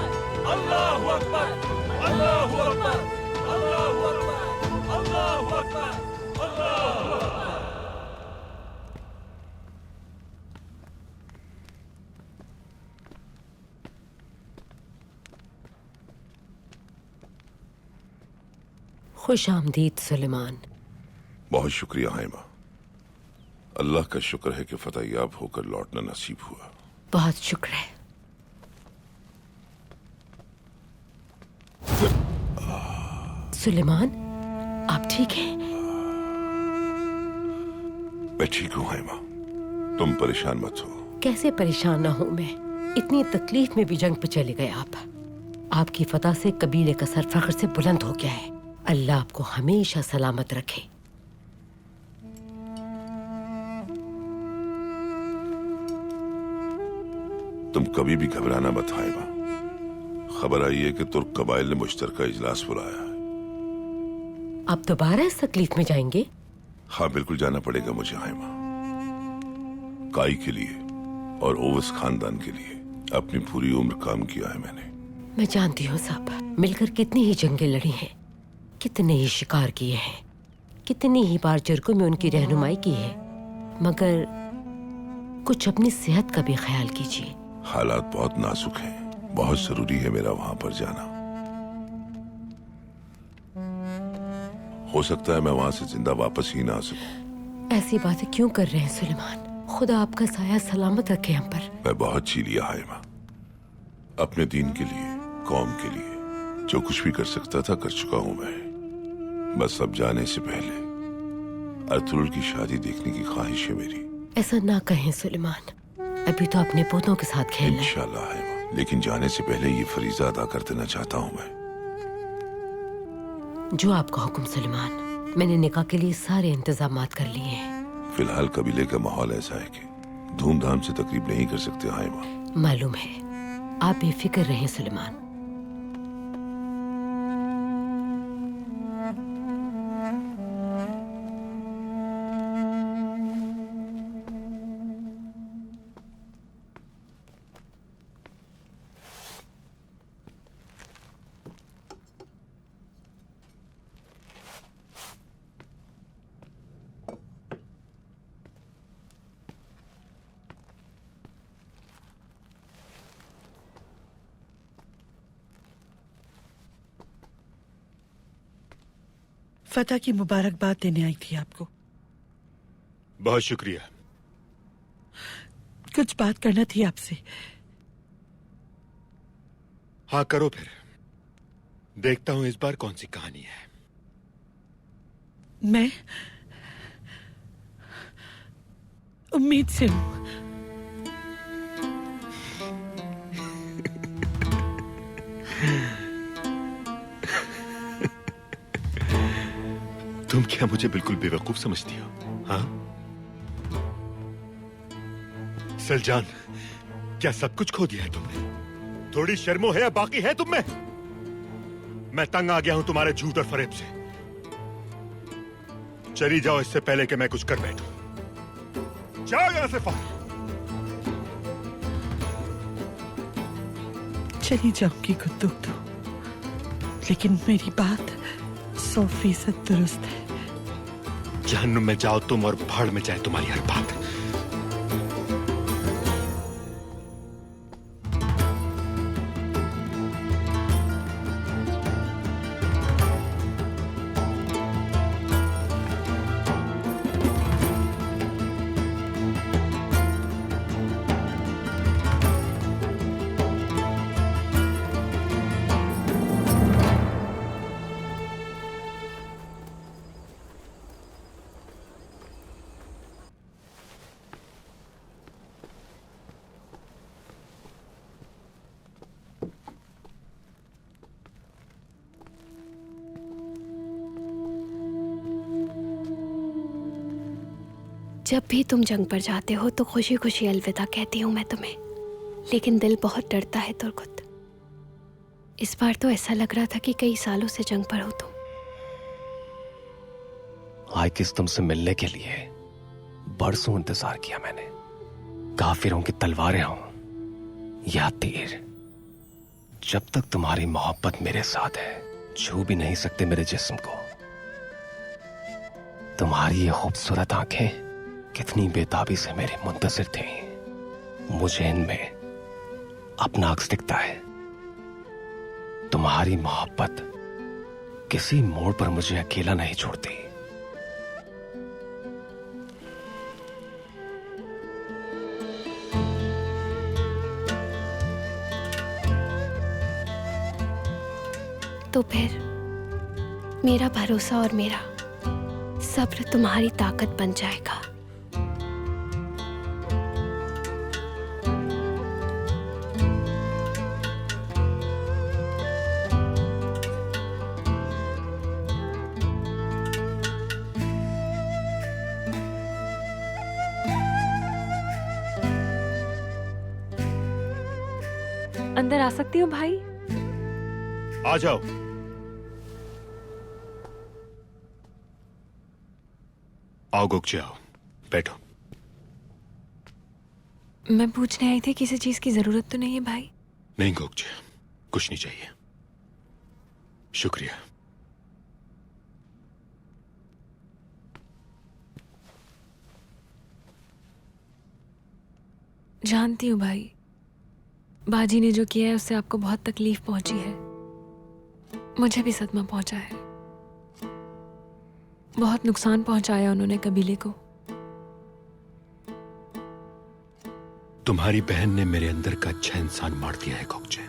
अल्लाहु अकबर, अल्लाहु अकबर, अल्लाहु अकबर, अल्लाहु अकबर। खुश आमदीद सुलेमान। बहुत शुक्रिया हैमा। अल्लाह का शुक्र है कि फतहयाब होकर लौटना नसीब हुआ। बहुत शुक्र है। सुलेमान, आप ठीक हैं? मैं ठीक हूँ हैमा, तुम परेशान मत हो। कैसे परेशान ना हूं मैं? इतनी तकलीफ में भी जंग पे चले गए आप। आपकी फतह से कबीले का सर फख्र से बुलंद हो गया है। अल्लाह आपको हमेशा सलामत रखे। तुम कभी भी घबराना मत हैमा। खबर आई है कि तुर्क कबाइल ने मुश्तरका इजलास बुलाया है। आप दोबारा इस तकलीफ में जाएंगे? हाँ, बिल्कुल जाना पड़ेगा मुझे हैमा। काई के लिए और ओवस खानदान के लिए अपनी पूरी उम्र काम किया है मैंने। मैं जानती हूँ साहब, मिलकर कितनी ही जंगें लड़ी हैं, कितने ही शिकार किए हैं, कितनी ही बार जरगों में उनकी रहनुमाई की है, मगर कुछ अपनी सेहत का भी ख्याल कीजिए। हालात बहुत नाजुक हैं, बहुत जरूरी है मेरा वहां पर जाना। हो सकता है मैं वहां से जिंदा वापस ही ना आ सकूं। ऐसी बातें क्यों कर रहे हैं सुलेमान? खुदा आपका साया सलामत रखे हम पर। मैं बहुत जी लिया है माँ, अपने दीन के लिए, कौम के लिए जो कुछ भी कर सकता था कर चुका हूं मैं। बस अब जाने से पहले अर्तुगरुल की शादी देखने की ख्वाहिश है मेरी। ऐसा ना कहें सुलेमान, अभी तो अपने पोतों के साथ खेलना है। इंशाल्लाह है माँ, लेकिन जाने से पहले ये फरीजा अदा कर देना चाहता हूँ मैं। जो आपका हुक्म सुलेमान। मैंने निकाह के लिए सारे इंतजामात कर लिए हैं। फिलहाल कबीले का माहौल ऐसा है कि धूमधाम से तकरीब नहीं कर सकते हाइमा। मालूम है, आप बेफिक्र रहें सुलेमान। फतह की मुबारकबाद देने आई थी आपको। बहुत शुक्रिया। कुछ बात करना थी आपसे। हाँ करो फिर, देखता हूं इस बार कौन सी कहानी है। मैं उम्मीद से हूं। तुम क्या मुझे बिल्कुल बेवकूफ समझती हो? हाँ सलजान, क्या सब कुछ खो दिया है तुमने? थोड़ी शर्मो है या बाकी है तुम में? मैं तंग आ गया हूं तुम्हारे झूठ और फरेब से। चली जाओ इससे पहले कि मैं कुछ कर बैठूं। जाओ यहां से फार। चली जाऊंगी कुतुब तो, लेकिन मेरी बात 100% दुरुस्त है। जहन्नुम में जाओ तुम और भाड़ में जाए तुम्हारी हर बात। जब भी तुम जंग पर जाते हो तो खुशी खुशी अलविदा कहती हूँ मैं तुम्हें, लेकिन दिल बहुत डरता है तुर्कुत। इस बार तो ऐसा लग रहा था कि कई सालों से जंग पर हो तुम। आइकिस, तुमसे मिलने के लिए बरसों इंतजार किया मैंने। काफिरों की तलवारें हों या तीर, जब तक तुम्हारी मोहब्बत मेरे साथ है छू भी नहीं सकते मेरे जिस्म को। तुम्हारी ये खूबसूरत आंखें कितनी बेताबी से मेरे मुंतजिर थी। मुझे इनमें अपना अक्स दिखता है। तुम्हारी मोहब्बत किसी मोड़ पर मुझे अकेला नहीं छोड़ती। तो फिर मेरा भरोसा और मेरा सब्र तुम्हारी ताकत बन जाएगा। अंदर आ सकती हूँ भाई? आ जाओ। आओ गोकचे, आओ, बैठो। मैं पूछने आई थी, किसी चीज की जरूरत तो नहीं है भाई? नहीं गोकचे, कुछ नहीं चाहिए। शुक्रिया। जानती हूँ भाई, बाजी ने जो किया है उससे आपको बहुत तकलीफ पहुंची है। मुझे भी सदमा पहुंचा है। बहुत नुकसान पहुंचाया उन्होंने कबीले को। तुम्हारी बहन ने मेरे अंदर का अच्छा इंसान मार दिया है गोकचे।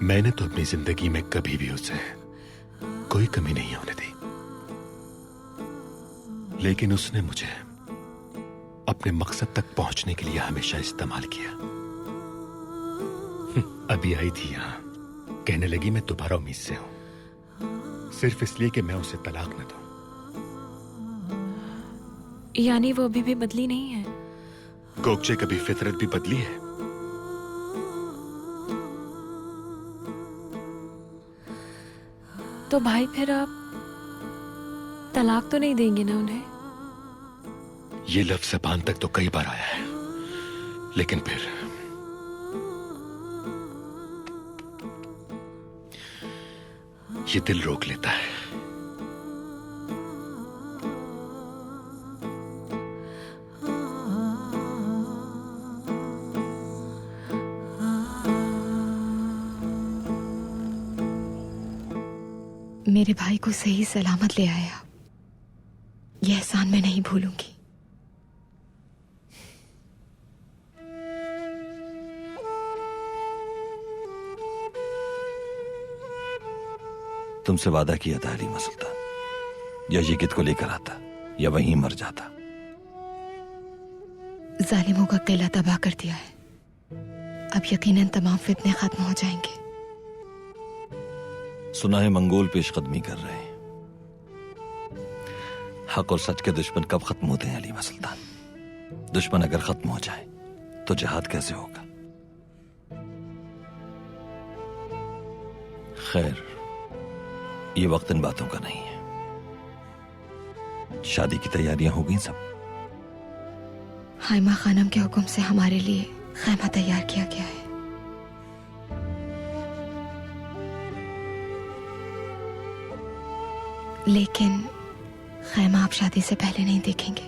मैंने तो अपनी जिंदगी में कभी भी उसे कोई कमी नहीं होने दी, लेकिन उसने मुझे अपने मकसद तक पहुंचने के लिए हमेशा इस्तेमाल किया। अभी आई थी यहां, कहने लगी मैं दोबारा उम्मीद से हूं, सिर्फ इसलिए कि मैं उसे तलाक न दूं। यानी वो अभी भी बदली नहीं है? गोकचे, कभी फितरत भी बदली है? तो भाई फिर आप तलाक तो नहीं देंगे ना उन्हें? ये लफ्ज़ ज़बान तक तो कई बार आया है, लेकिन फिर ये दिल रोक लेता है। मेरे भाई को सही सलामत ले आया, यह एहसान मैं नहीं भूलूंगी। तुमसे वादा किया था हलीमा सुल्तान, या यजिद को लेकर आता या वहीं मर जाता। जालिमों का किला तबाह कर दिया है, अब यकीनन तमाम फितने खत्म हो जाएंगे। सुना है मंगोल पेशकदमी कर रहे हैं। हक और सच के दुश्मन कब खत्म होते हैं हलीमा सुल्तान? दुश्मन अगर खत्म हो जाए तो जिहाद कैसे होगा? खैर, ये वक्त इन बातों का नहीं है। शादी की तैयारियां हो गई सब? हाइमा खानम के हुक्म से हमारे लिए खैमा तैयार किया गया है। लेकिन खैमा आप शादी से पहले नहीं देखेंगे।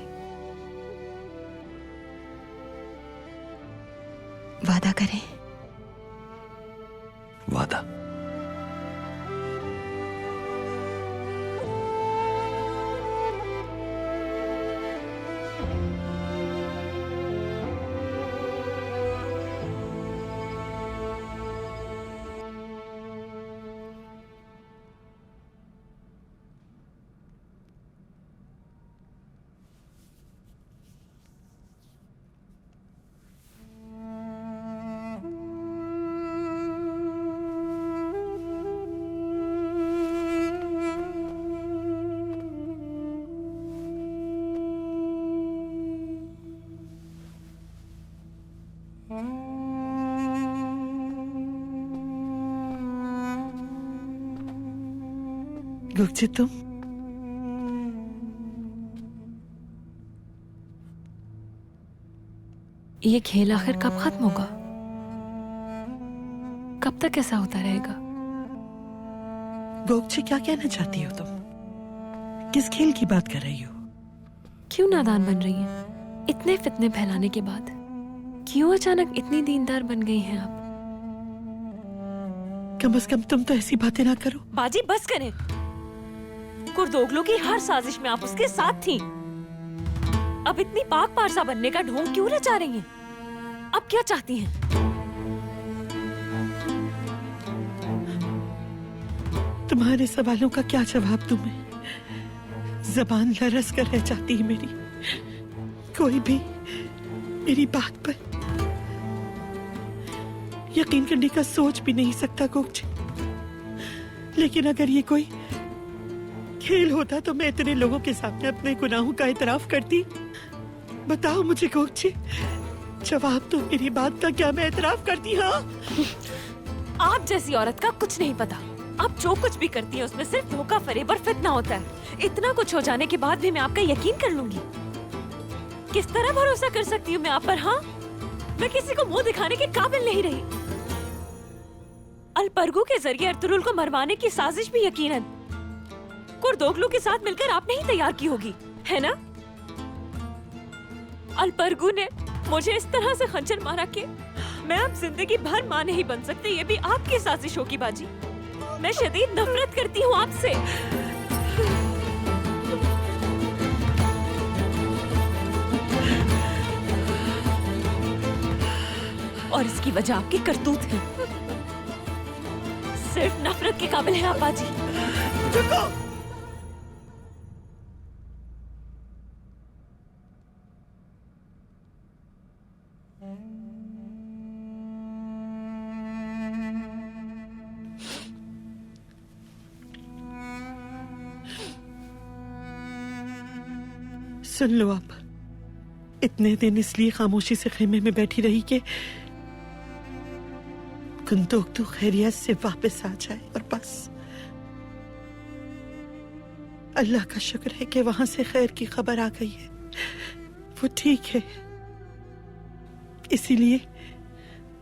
वादा करें। वादा। गोगची तुम ये खेल आखिर कब खत्म होगा? कब तक ऐसा होता रहेगा? गोगची क्या कहना चाहती हो तुम? किस खेल की बात कर रही हो? क्यों नादान बन रही हैं? इतने फितने फैलाने के बाद क्यों अचानक इतनी दीनदार बन गई हैं आप? कम से कम तुम तो ऐसी बातें ना करो। बाजी बस करें। कुर्दोगलों की हर साजिश में आप उसके साथ थी। अब इतनी पाक पारसा बनने का ढोंग क्यों रचा रही हैं? अब क्या चाहती हैं? तुम्हारे सवालों का क्या जवाब दूं मैं? जबान लरस कर रह जाती है मेरी। कोई भी मेरी बात पर यकीन करने का सोच भी नहीं सकता गोगची। लेकिन अगर ये कोई खेल होता तो मैं इतने लोगों के सामने अपने गुनाहों का इतराफ करती। बताओ मुझे गोगची, जवाब तो मेरी बात का। क्या मैं इतराफ करती? हाँ, आप जैसी औरत का कुछ नहीं पता। आप जो कुछ भी करती हैं उसमें सिर्फ धोखा फरेब और फितना होता है। इतना कुछ हो जाने के बाद भी मैं आपका यकीन कर लूंगी? किस तरह भरोसा कर सकती हूँ मैं आप पर? हाँ, मैं किसी को मुंह दिखाने के काबिल नहीं रही। अलपरगू के जरिए अर्तुरुल को मरवाने की साजिश भी यकीनन कुर्दोगलू के साथ मिलकर आपने ही तैयार की होगी, है ना? अलपरगू ने मुझे इस तरह से खंजर मारा कि मैं अब जिंदगी भर मां नहीं बन सकती। ये भी आपकी साजिशों की बाजी। मैं शदीद नफरत करती हूँ आपसे। और इसकी वजह आपकी करतूत है। सिर्फ नफरत के काबिल है आप बाजी। रुको। सुन लो आप, इतने दिन इसलिए खामोशी से खेमे में बैठी रही कि कुंदोगलू खैरियत से वापस आ जाए, और बस। अल्लाह का शुक्र है कि वहां से खैर की खबर आ गई है। वो ठीक है, इसीलिए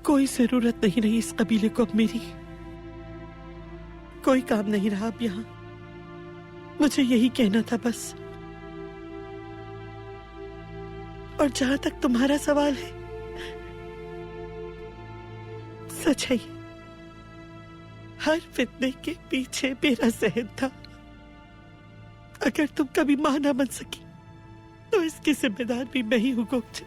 कोई जरूरत नहीं रही इस कबीले को अब मेरी। कोई काम नहीं रहा अब यहाँ। मुझे यही कहना था बस। और जहां तक तुम्हारा सवाल है, सच है, हर फितने के पीछे मेरा जहन था। अगर तुम कभी मां ना बन सकी तो इसकी जिम्मेदार भी मैं ही हूं गोगची।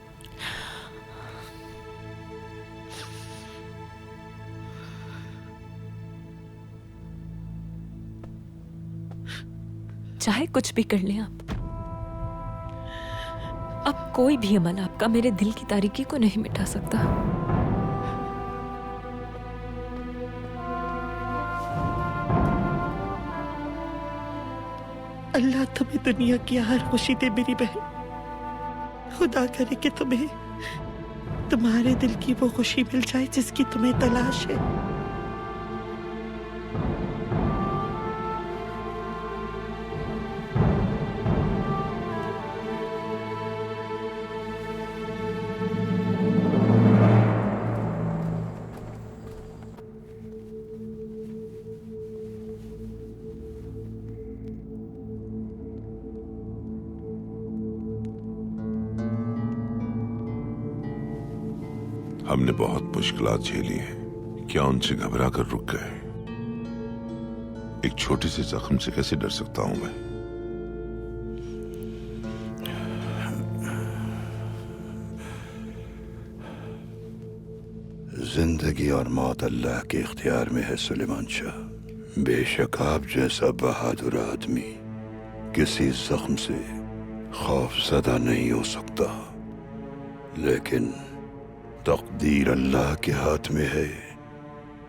चाहे कुछ भी कर लें आप, अब कोई भी अमल आपका मेरे दिल की तारीकी को नहीं मिटा सकता। अल्लाह तुम्हें दुनिया की हर खुशी दे मेरी बहन। खुदा करे कि तुम्हें तुम्हारे दिल की वो खुशी मिल जाए जिसकी तुम्हें तलाश है। हमने बहुत मुश्किलात झेली हैं। क्या उनसे घबरा कर रुक गए? एक छोटे से जख्म से कैसे डर सकता हूं मैं? जिंदगी और मौत अल्लाह के इख्तियार में है सुलेमान शाह। बेशक आप जैसा बहादुर आदमी किसी जख्म से खौफजदा नहीं हो सकता, लेकिन तकदीर अल्लाह के हाथ में है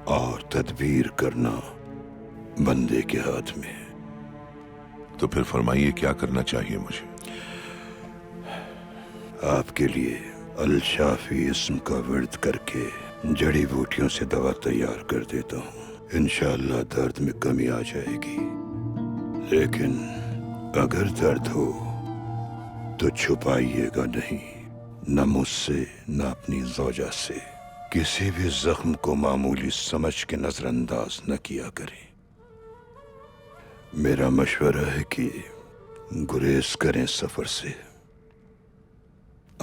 और तदबीर करना बंदे के हाथ में है। तो फिर फरमाइए क्या करना चाहिए मुझे? आपके लिए अल शाफी इस्म का वर्द करके जड़ी बूटियों से दवा तैयार कर देता हूँ। इंशाअल्लाह दर्द में कमी आ जाएगी। लेकिन अगर दर्द हो तो छुपाइएगा नहीं, न मुझसे न अपनी ज़ौजा से। किसी भी जख्म को मामूली समझ के नजरअंदाज न किया करें। मेरा मशवरा है कि गुरेज करें सफर से।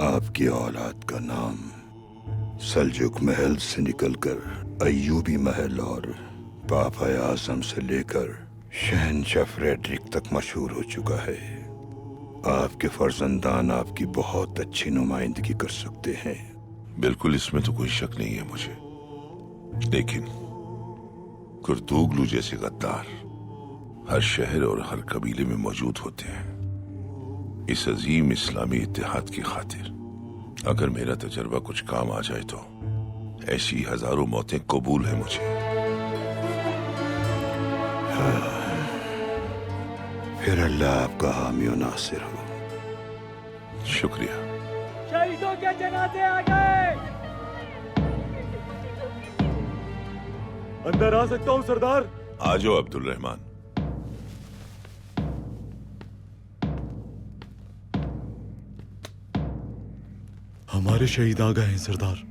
आपकी औलाद का नाम सल्जुक महल से निकलकर अय्यूबी महल और पापा आजम से लेकर शहनशाह फ्रेडरिक तक मशहूर हो चुका है। आपके फर्जंदान आपकी बहुत अच्छी नुमाइंदगी कर सकते हैं। बिल्कुल, इसमें तो कोई शक नहीं है मुझे, लेकिन कुर्तुगलू जैसे गद्दार हर शहर और हर कबीले में मौजूद होते हैं। इस अजीम इस्लामी इत्तेहाद की खातिर अगर मेरा तजर्बा कुछ काम आ जाए तो ऐसी हजारों मौतें कबूल है मुझे। फिर अल्लाह आपका हामी और नासिर हो। शुक्रिया। शहीदों के जनाजे आ गए। अंदर आ सकता हूँ सरदार? आ जाओ अब्दुल रहमान। हमारे शहीद आ गए हैं सरदार।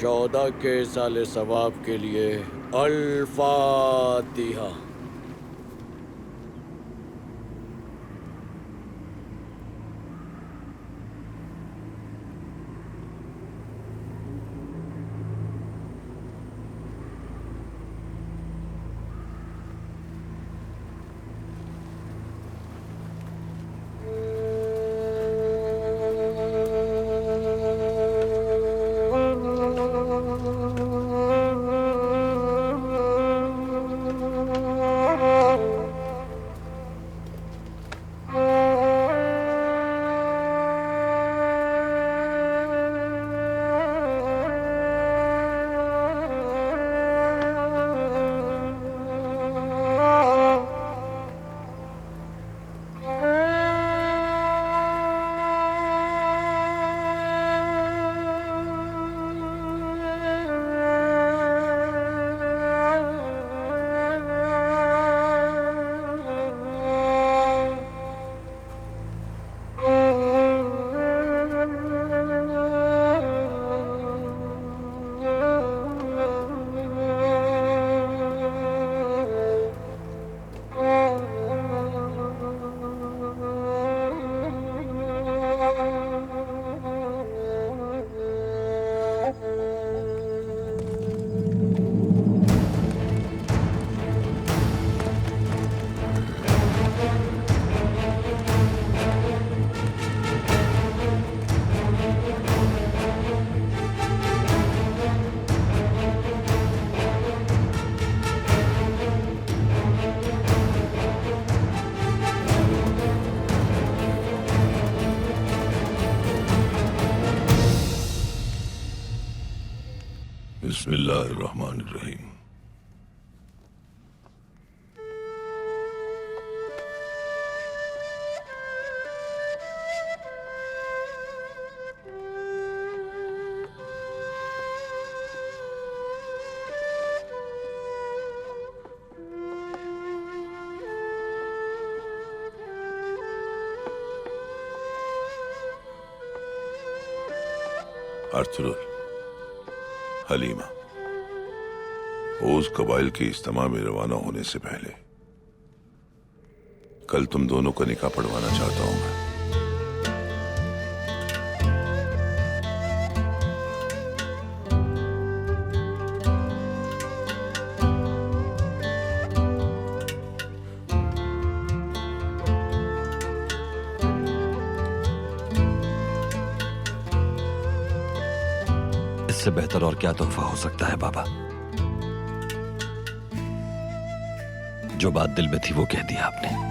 शौदा के साले सवाब के लिए अल-फातिहा। बिस्मिल्लाहिर्रहमानिर्रहीम। अर्तुगरुल, हलीमा, ओज कबाइल के इज्तिमा में रवाना होने से पहले कल तुम दोनों का निकाह पढ़वाना चाहता हूं मैं। इससे बेहतर और क्या तोहफा हो सकता है बाबा? जो बात दिल में थी वो कह दिया आपने।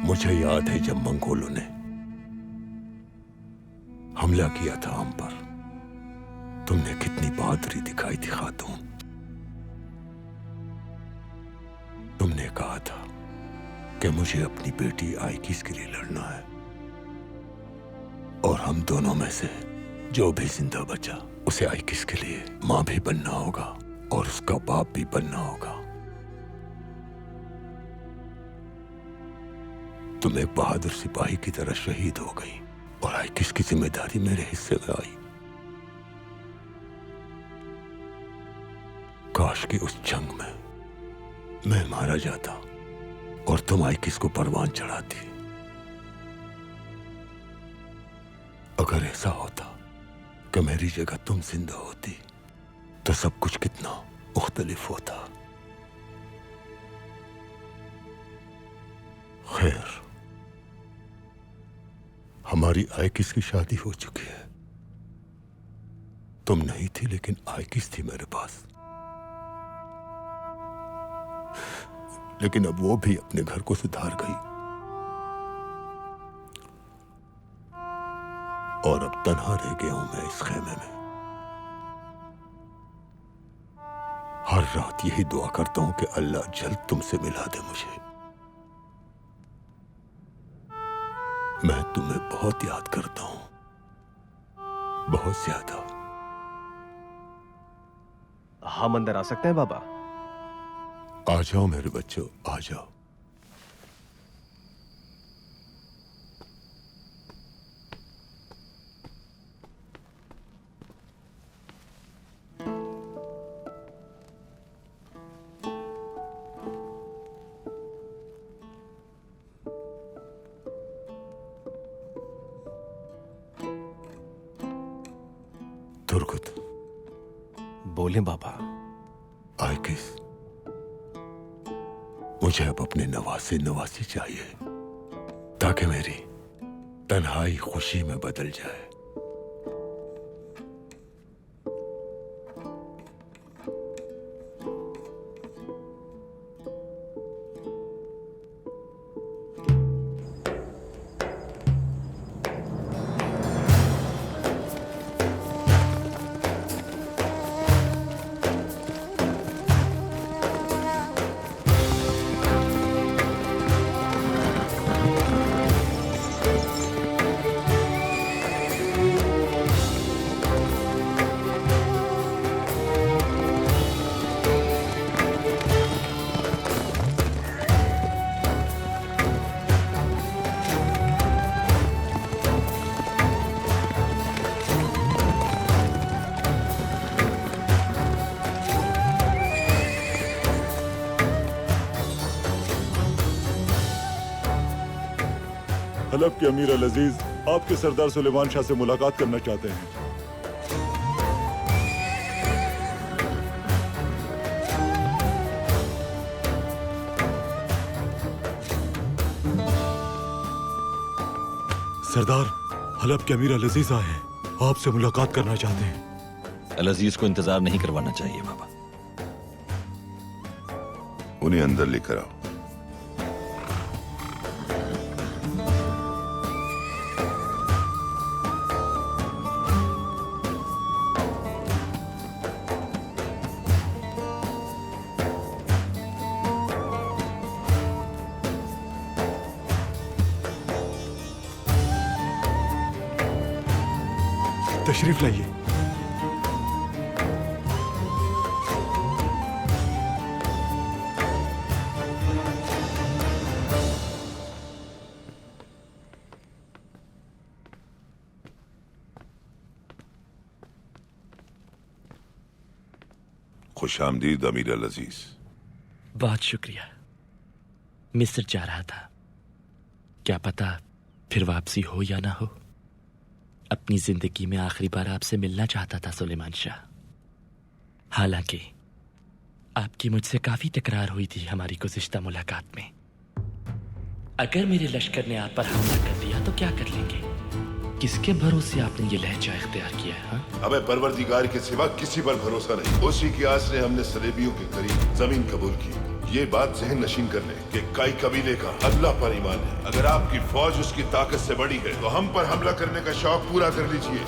मुझे याद है जब मंगोलों ने हमला किया था हम पर, तुमने कितनी बहादुरी दिखाई थी खातून। तुमने कहा था कि मुझे अपनी बेटी आइकिस के लिए लड़ना है, और हम दोनों में से जो भी जिंदा बचा उसे आइकिस के लिए मां भी बनना होगा और उसका बाप भी बनना होगा। तुम एक बहादुर सिपाही की तरह शहीद हो गई और आइकिस की जिम्मेदारी मेरे हिस्से में आई। काश कि उस जंग में मैं मारा जाता और तुम आइकिस को परवान चढ़ाती। अगर ऐसा होता कि मेरी जगह तुम जिंदा होती तो सब कुछ कितना मुख्तलिफ होता। खैर, हमारी आइकिस की शादी हो चुकी है। तुम नहीं थी लेकिन आइकिस थी मेरे पास। लेकिन अब वो भी अपने घर को सुधार गई और अब तन्हा रह गया हूं मैं इस खेमे में। हर रात यही दुआ करता हूं कि अल्लाह जल्द तुमसे मिला दे मुझे। मैं तुम्हें बहुत याद करता हूं, बहुत ज्यादा। हम अंदर आ सकते हैं बाबा? आ जाओ मेरे बच्चों, आ जाओ। तुर्गुत, बोले बाबा। आइकिस, मुझे अब अपने नवासे नवासी चाहिए ताकि मेरी तन्हाई खुशी में बदल जाए। हलब के अमीर अल अजीज आपके सरदार सुलेमान शाह से मुलाकात करना चाहते हैं। सरदार, हलब के अमीर अल अजीज आए हैं, आपसे मुलाकात करना चाहते हैं। अल अजीज को इंतजार नहीं करवाना चाहिए बाबा। उन्हें अंदर लेकर आओ। तशरीफ लाइए। खुशामदीद अमीर अल अजीज। बहुत शुक्रिया। मिस्र जा रहा था, क्या पता फिर वापसी हो या ना हो। अपनी जिंदगी में आखिरी बार आपसे मिलना चाहता था सुलेमान शाह। हालांकि आपकी मुझसे काफी तकरार हुई थी हमारी गुज़िश्ता मुलाकात में। अगर मेरे लश्कर ने आप पर हमला कर दिया तो क्या कर लेंगे? किसके भरोसे आपने ये लहजा इख्तियार किया है? हाँ? हमें परवरदिगार के सिवा किसी पर भरोसा नहीं। उसी की आस ने हमने सलेबियों के करीब जमीन कबूल की। ये बात जहन नशीन कर ले कि काई कबीले का अल्लाह पर ईमान है। अगर आपकी फौज उसकी ताकत से बड़ी है तो हम पर हमला करने का शौक पूरा कर लीजिए।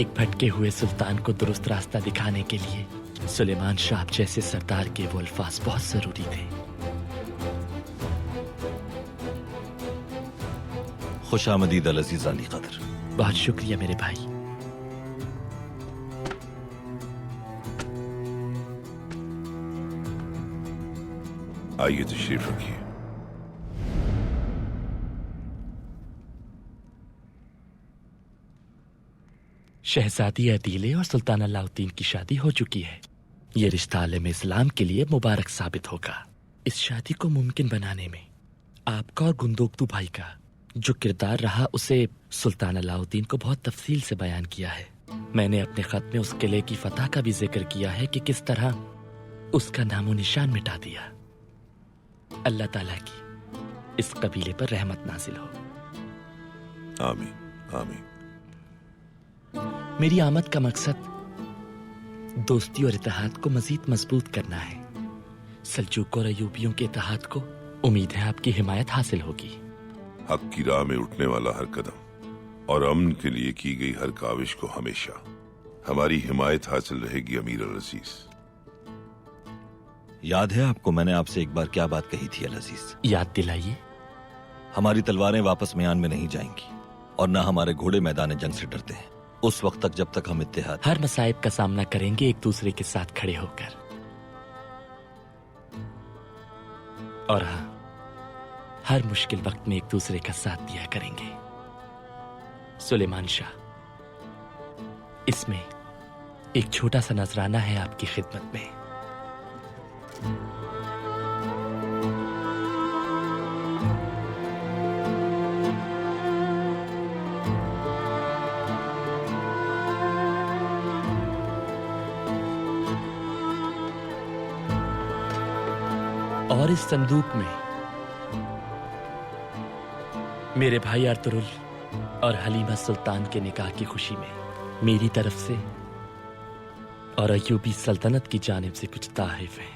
एक भटके हुए सुल्तान को दुरुस्त रास्ता दिखाने के लिए सुलेमान शाह जैसे सरदार के वो अल्फाज बहुत जरूरी थे। खुशामदीद अल अजीज अली कदर। बहुत शुक्रिया मेरे भाई। आइए तशरीफ रखिए। शहजादी अदीले और सुल्तान अलाउद्दीन की शादी हो चुकी है। ये रिश्ता आलम इस्लाम के लिए मुबारक साबित होगा। इस शादी को मुमकिन बनाने में आपका और गुंदोक्तू भाई का जो किरदार रहा उसे सुल्तान अलाउद्दीन को बहुत तफसील से बयान किया है। मैंने अपने खत में उस किले की फतह का भी जिक्र किया है कि किस तरह उसका नामो निशान मिटा दिया। अल्लाह ताला की इस कबीले पर रहमत नाजिल हो। आमीन आमीन। मेरी आमद का मकसद दोस्ती और इत्तेहाद को मजीद मजबूत करना है। सल्जूक और अयूबियों के इत्तेहाद को उम्मीद है आपकी हिमायत हासिल होगी। हक की राह में उठने वाला हर कदम और अमन के लिए की गई हर काविश को हमेशा हमारी हिमायत हासिल रहेगी अमीर अल अजीज। याद है आपको मैंने आपसे एक बार क्या बात कही थी अल अजीज? याद दिलाइए। हमारी तलवारें वापस म्यान में नहीं जाएंगी और न हमारे घोड़े मैदान जंग से डरते हैं उस वक्त तक जब तक हम इत्तेहाद हर मसाइब का सामना करेंगे एक दूसरे के साथ खड़े होकर। और हाँ, हर मुश्किल वक्त में एक दूसरे का साथ दिया करेंगे। सुलेमान शाह, इसमें एक छोटा सा नजराना है आपकी खिदमत में। और इस संदूक में मेरे भाई अर्तुरुल और हलीमा सुल्तान के निकाह की खुशी में मेरी तरफ से और अयूबी सल्तनत की जानिब से कुछ ताहिफ हैं।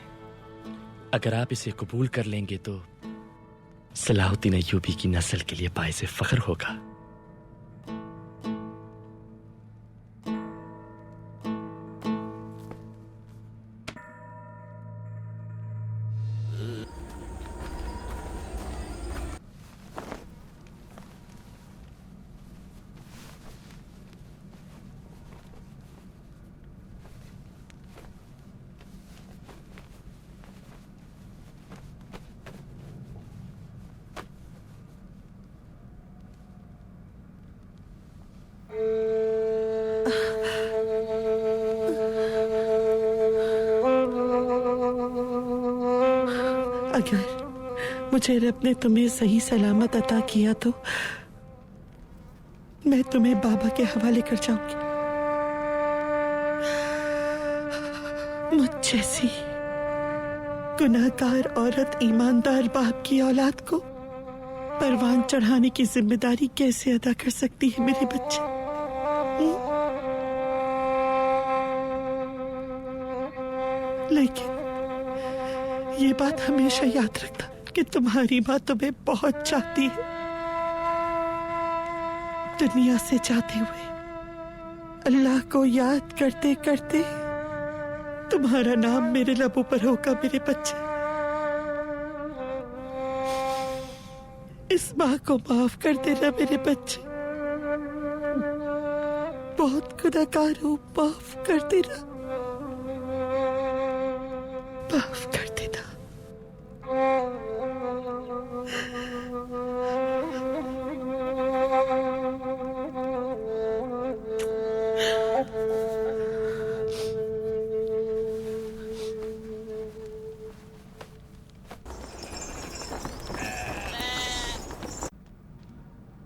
अगर आप इसे कबूल कर लेंगे तो सलाहुद्दीन अयूबी की नस्ल के लिए बाइसे फख्र होगा। अगर मुझे रब ने तुम्हें सही सलामत अता किया तो मैं तुम्हें बाबा के हवाले कर जाऊंगी। मुझ जैसी गुनाहगार औरत ईमानदार बाप की औलाद को परवान चढ़ाने की जिम्मेदारी कैसे अदा कर सकती है मेरे बच्चे? लेकिन ये बात हमेशा याद रखना कि तुम्हारी माँ तुम्हें बहुत चाहती है। दुनिया से जाते हुए अल्लाह को याद करते करते तुम्हारा नाम मेरे लबों पर होगा मेरे बच्चे। इस माँ को माफ कर देना मेरे बच्चे। बहुत गुनाहगार हूँ, माफ कर देना, माफ कर देना।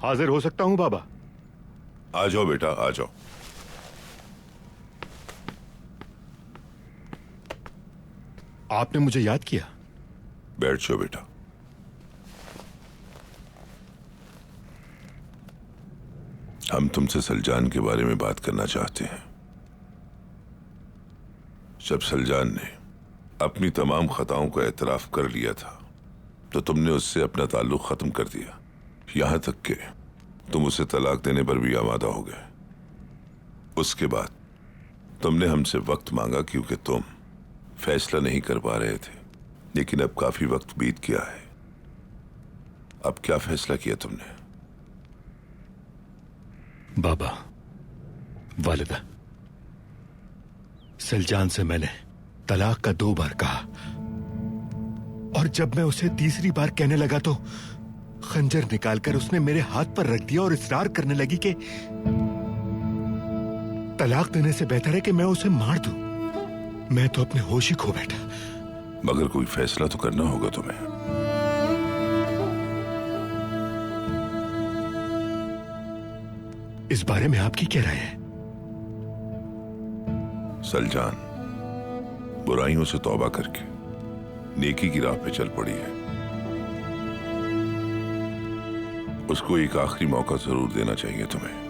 हाजिर हो सकता हूं बाबा? आ जाओ बेटा, आ जाओ। आपने मुझे याद किया? बैठ जाओ बेटा। हम तुमसे सलजान के बारे में बात करना चाहते हैं। जब सलजान ने अपनी तमाम खताओं का एतराफ कर लिया था तो तुमने उससे अपना ताल्लुक खत्म कर दिया, यहां तक कि तुम उसे तलाक देने पर भी आमादा हो गए। उसके बाद तुमने हमसे वक्त मांगा क्योंकि तुम फैसला नहीं कर पा रहे थे, लेकिन अब काफी वक्त बीत गया है। अब क्या फैसला किया तुमने? बाबा, वालिदा, सलजान से मैंने तलाक का 2 बार कहा और जब मैं उसे तीसरी बार कहने लगा तो खंजर निकालकर उसने मेरे हाथ पर रख दिया और इसरार करने लगी कि तलाक देने से बेहतर है कि मैं उसे मार दूं। मैं तो अपने होश ही खो बैठा। मगर कोई फैसला तो करना होगा तुम्हें। इस बारे में आपकी क्या राय है? सलजान बुराइयों से तौबा करके नेकी की राह पे चल पड़ी है। उसको एक आखिरी मौका जरूर देना चाहिए तुम्हें।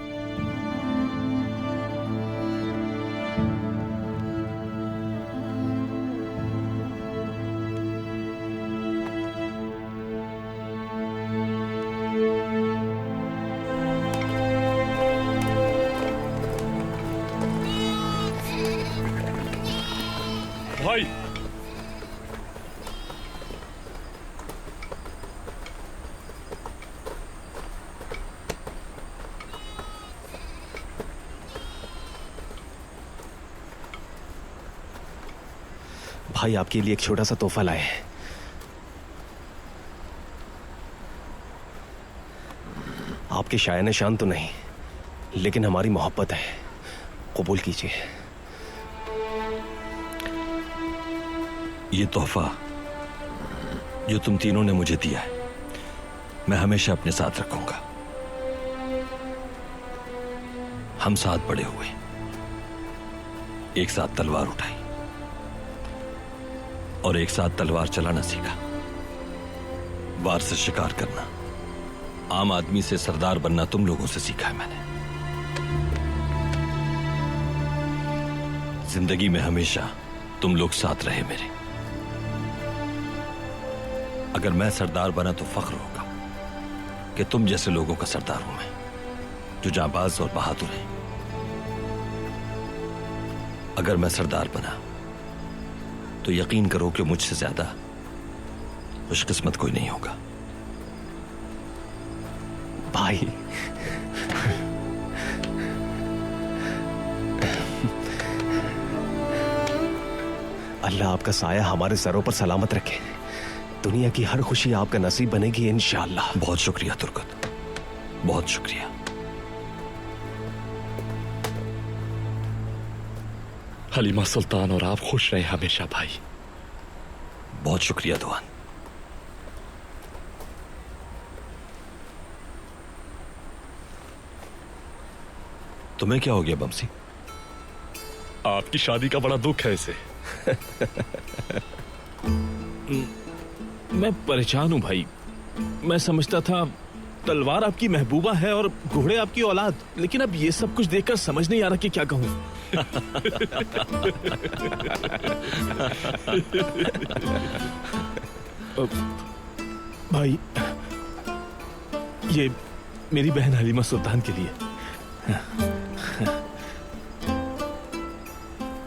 भाई, भाई आपके लिए एक छोटा सा तोहफा लाए हैं। आपके शायने शान तो नहीं, लेकिन हमारी मोहब्बत है, कबूल कीजिए। ये तोहफा जो तुम तीनों ने मुझे दिया है, मैं हमेशा अपने साथ रखूंगा। हम साथ बड़े हुए, एक साथ तलवार उठाई और एक साथ तलवार चलाना सीखा, वार से शिकार करना, आम आदमी से सरदार बनना तुम लोगों से सीखा है मैंने। जिंदगी में हमेशा तुम लोग साथ रहे मेरे। अगर मैं सरदार बना तो फख्र होगा कि तुम जैसे लोगों का सरदार हूं मैं, जो जांबाज और बहादुर हैं। अगर मैं सरदार बना तो यकीन करो कि मुझसे ज्यादा खुशकिस्मत कोई नहीं होगा। भाई अल्लाह आपका साया हमारे सरों पर सलामत रखे। दुनिया की हर खुशी आपका नसीब बनेगी इंशाअल्लाह। बहुत शुक्रिया तुर्कत, बहुत शुक्रिया। हलीमा सुल्तान और आप खुश रहे हमेशा भाई। बहुत शुक्रिया दुआन। तुम्हें क्या हो गया बमसी? आपकी शादी का बड़ा दुख है इसे। मैं परेशान हूं भाई। मैं समझता था तलवार आपकी महबूबा है और घोड़े आपकी औलाद, लेकिन अब ये सब कुछ देखकर समझ नहीं आ रहा कि क्या कहूं। भाई, ये मेरी बहन हलीमा सुल्तान के लिए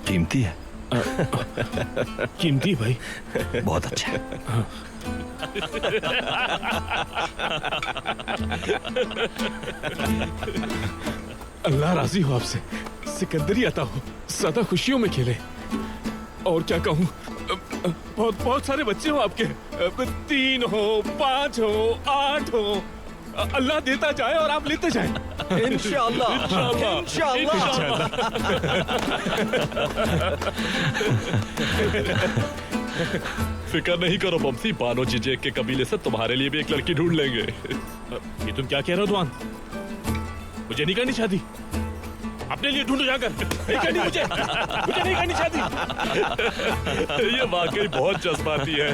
कीमती है। कीमती भाई। बहुत अच्छा है। अल्लाह राजी हो आपसे। सिकंदरी अता हो, सदा खुशियों में खेले। और क्या कहूँ, बहुत बहुत सारे बच्चे हो आपके। 3 हो, 5 हो, 8 हो। अल्लाह देता जाए और आप लेते जाए। इंशाअल्लाह। फिक्र नहीं करो बमसी, बानो जिजेक के कबीले से तुम्हारे लिए भी एक लड़की ढूंढ लेंगे। ये तुम क्या कह रहे हो दुआन? मुझे नहीं करनी शादी। अपने लिए ढूंढो जाकर। नहीं करनी मुझे नहीं करनी शादी। ये वाकई बहुत जज्बाती है।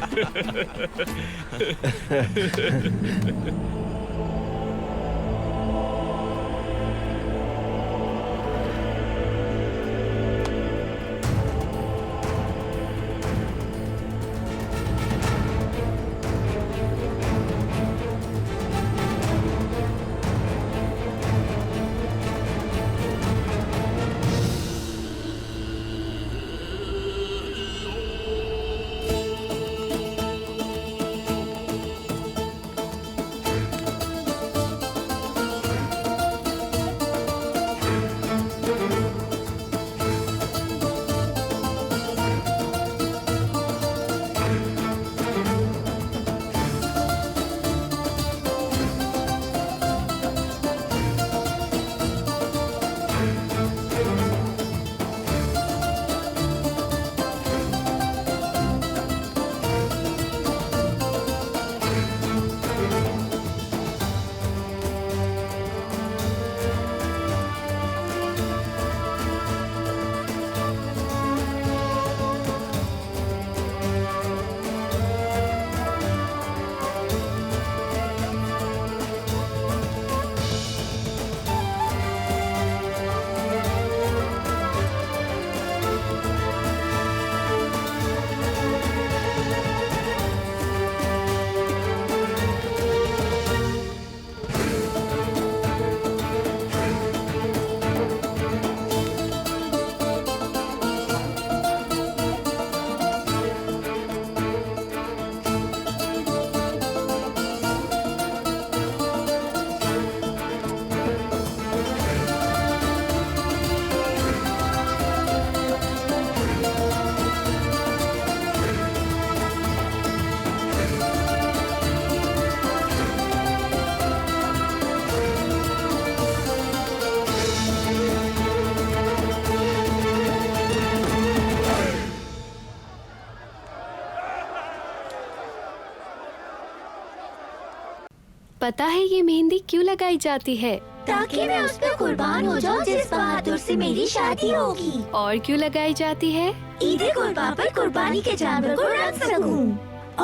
पता है ये मेहंदी क्यों लगाई जाती है? ताकि मैं उस पर कुर्बान हो जाऊं जिस बहादुर से मेरी शादी होगी। और क्यों लगाई जाती है? ईद कुर्बा पर कुर्बानी के जानवर को रख सकूं।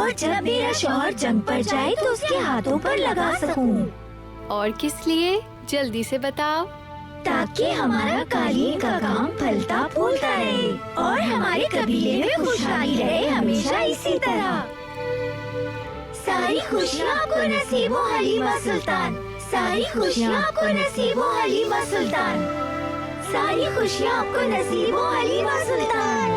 और जब मेरा शौहर जंग पर जाए तो उसके हाथों पर लगा सकूं। और किस लिए? जल्दी से बताओ। ताकि हमारा कालीन का काम फलता फूलता रहे और हमारे कबीले में खुशहाली रहे हमेशा इसी तरह। सारी खुशियाँ आपको नसीब हो हलीमा सुल्तान। सारी खुशियाँ आपको नसीब हो हलीमा सुल्तान। सारी खुशियाँ आपको नसीब हो हलीमा सुल्तान।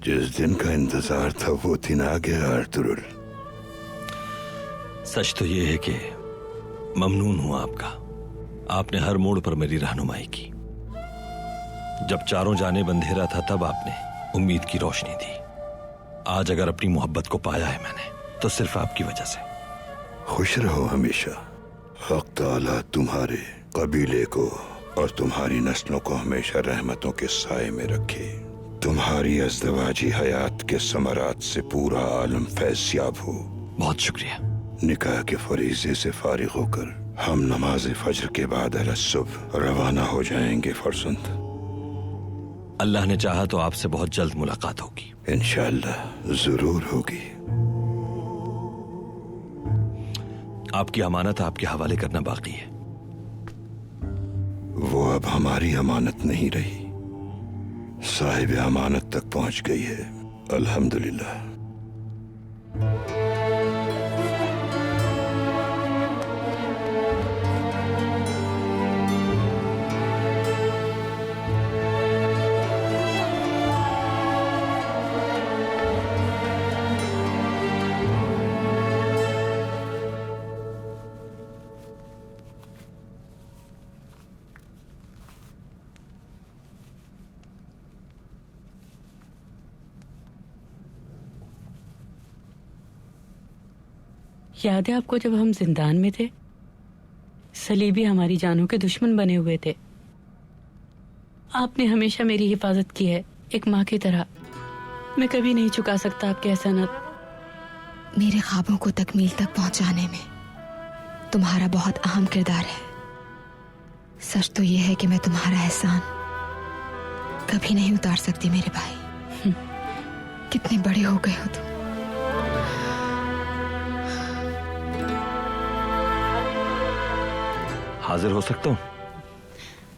जिस दिन का इंतजार था वो दिन आ गया अर्तुगरुल। सच तो ये है कि ममनून हूं आपका। आपने हर मोड़ पर मेरी रहनुमाई की। जब चारों जानेब अंधेरा था तब आपने उम्मीद की रोशनी दी। आज अगर अपनी मोहब्बत को पाया है मैंने तो सिर्फ आपकी वजह से। खुश रहो हमेशा। हक ताला तुम्हारे कबीले को और तुम्हारी नस्लों को हमेशा रहमतों के साए में रखे। तुम्हारी अज़दवाजी हयात के समरात से पूरा आलम फैज़याब हो। बहुत शुक्रिया। निकाह के फरीज़े से फारिग होकर हम नमाज फज्र के बाद सुबह रवाना हो जाएंगे फर्जंद। अल्लाह ने चाहा तो आपसे बहुत जल्द मुलाकात होगी। इंशाअल्लाह जरूर होगी। आपकी अमानत आपके हवाले करना बाकी है। वो अब हमारी अमानत नहीं रही, साहिब अमानत तक पहुंच गई है। अल्हम्दुलिल्लाह। याद है आपको जब हम जिंदान में थे? सलीबी हमारी जानों के दुश्मन बने हुए थे। आपने हमेशा मेरी हिफाजत की है, एक माँ की तरह। मैं कभी नहीं चुका सकता आपके एहसानात। मेरे ख्वाबों को तकमील तक पहुंचाने में तुम्हारा बहुत अहम किरदार है। सच तो यह है कि मैं तुम्हारा एहसान कभी नहीं उतार सकती मेरे भाई। कितने बड़े हो गए हो तुम। हाजिर हो सकता हूँ?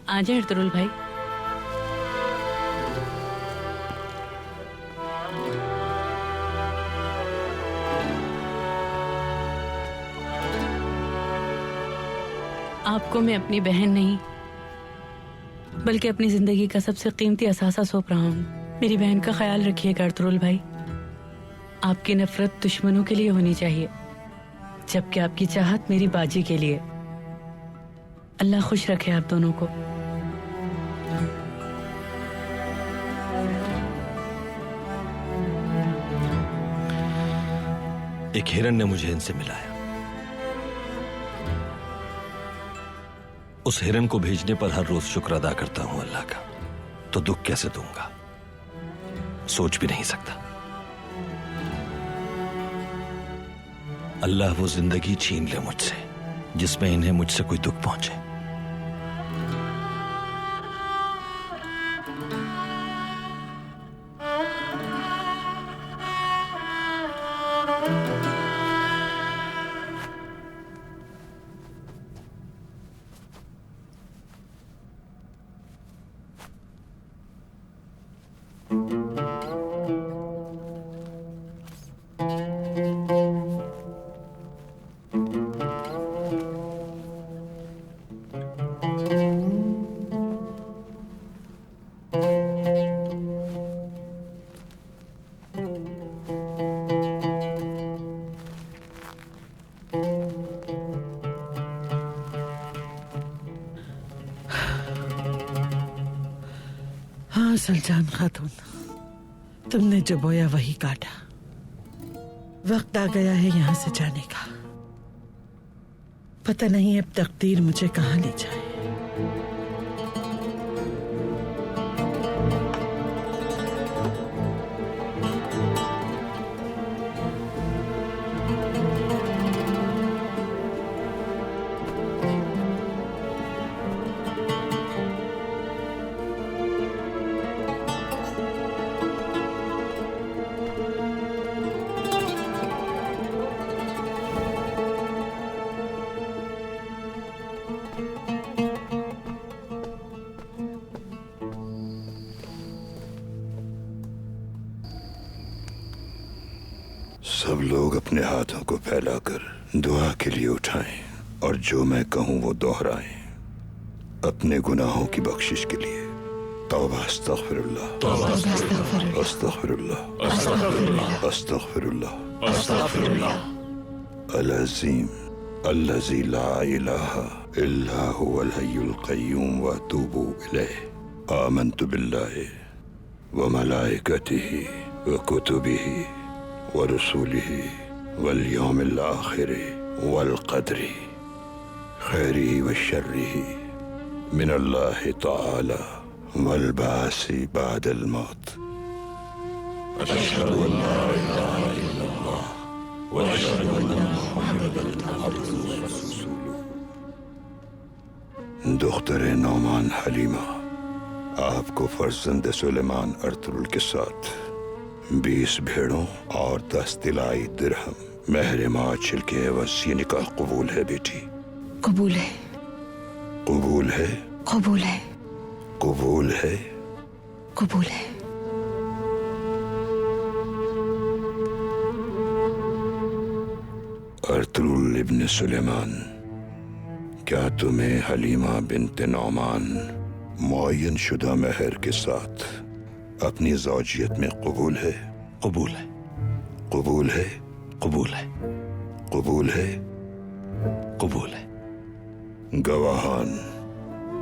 आ जाए अर्तुरुल भाई। आपको मैं अपनी बहन नहीं बल्कि अपनी जिंदगी का सबसे कीमती असासा सौंप रहा हूँ। मेरी बहन का ख्याल रखिएगा अर्तुरुल भाई। आपकी नफरत दुश्मनों के लिए होनी चाहिए, जबकि आपकी चाहत मेरी बाजी के लिए। अल्लाह खुश रखे आप दोनों को। एक हिरन ने मुझे इनसे मिलाया। उस हिरन को भेजने पर हर रोज शुक्र अदा करता हूं अल्लाह का, तो दुख कैसे दूंगा, सोच भी नहीं सकता। अल्लाह वो जिंदगी छीन ले मुझसे जिसमें इन्हें मुझसे कोई दुख पहुंचे। सलजान खातून, तुमने जो बोया वही काटा। वक्त आ गया है यहाँ से जाने का। पता नहीं अब तकदीर मुझे कहाँ ले जाए। सब लोग अपने हाथों को फैलाकर दुआ के लिए उठाएं और जो मैं कहूं वो दोहराएं। अपने गुनाहों की बख्शिश के लिए तौबा अस्तगफिरुल्लाह अस्तगफिरुल्लाह अस्तगफिरुल्लाह अस्तगफिरुल्लाह अल अज़ीम अल्लज़ी ला इलाहा इल्ला हुवल हय्युल क़य्यूम व अतूबु इलैह आमनतु बिल्लाहि व मलाइकतिही व कुतुबिही व रसूलिही वल यौमिल आखिर वल क़द्रि खैरिही व शर्रिही मिनल्लाह ताला वल बासी बादल मौत। अशहदु अन ला इलाहा इल्लल्लाह व अशहदु अन्न मुहम्मदन अब्दुहु व रसूलुहु। दुख्तरे नौमान हलीमा, आपको फर्जंद सुलेमान अर्तुरुल के साथ 20 भेड़ों और 10 तिलाई दिरहम महर माचिल के एवज ये निकाह कबूल है बेटी? कबूल है। कबूल है। कबूल है। कबूल है। कबूल है। अर्तुरुल इब्न सुलेमान, क्या तुम्हें हलीमा बिन्त नौमान मुअय्यन शुदा महर के साथ अपनी ज़ौजियत में कबूल है? कबूल है। कबूल है। कबूल है। कबूल है। कबूल है। गवाहान,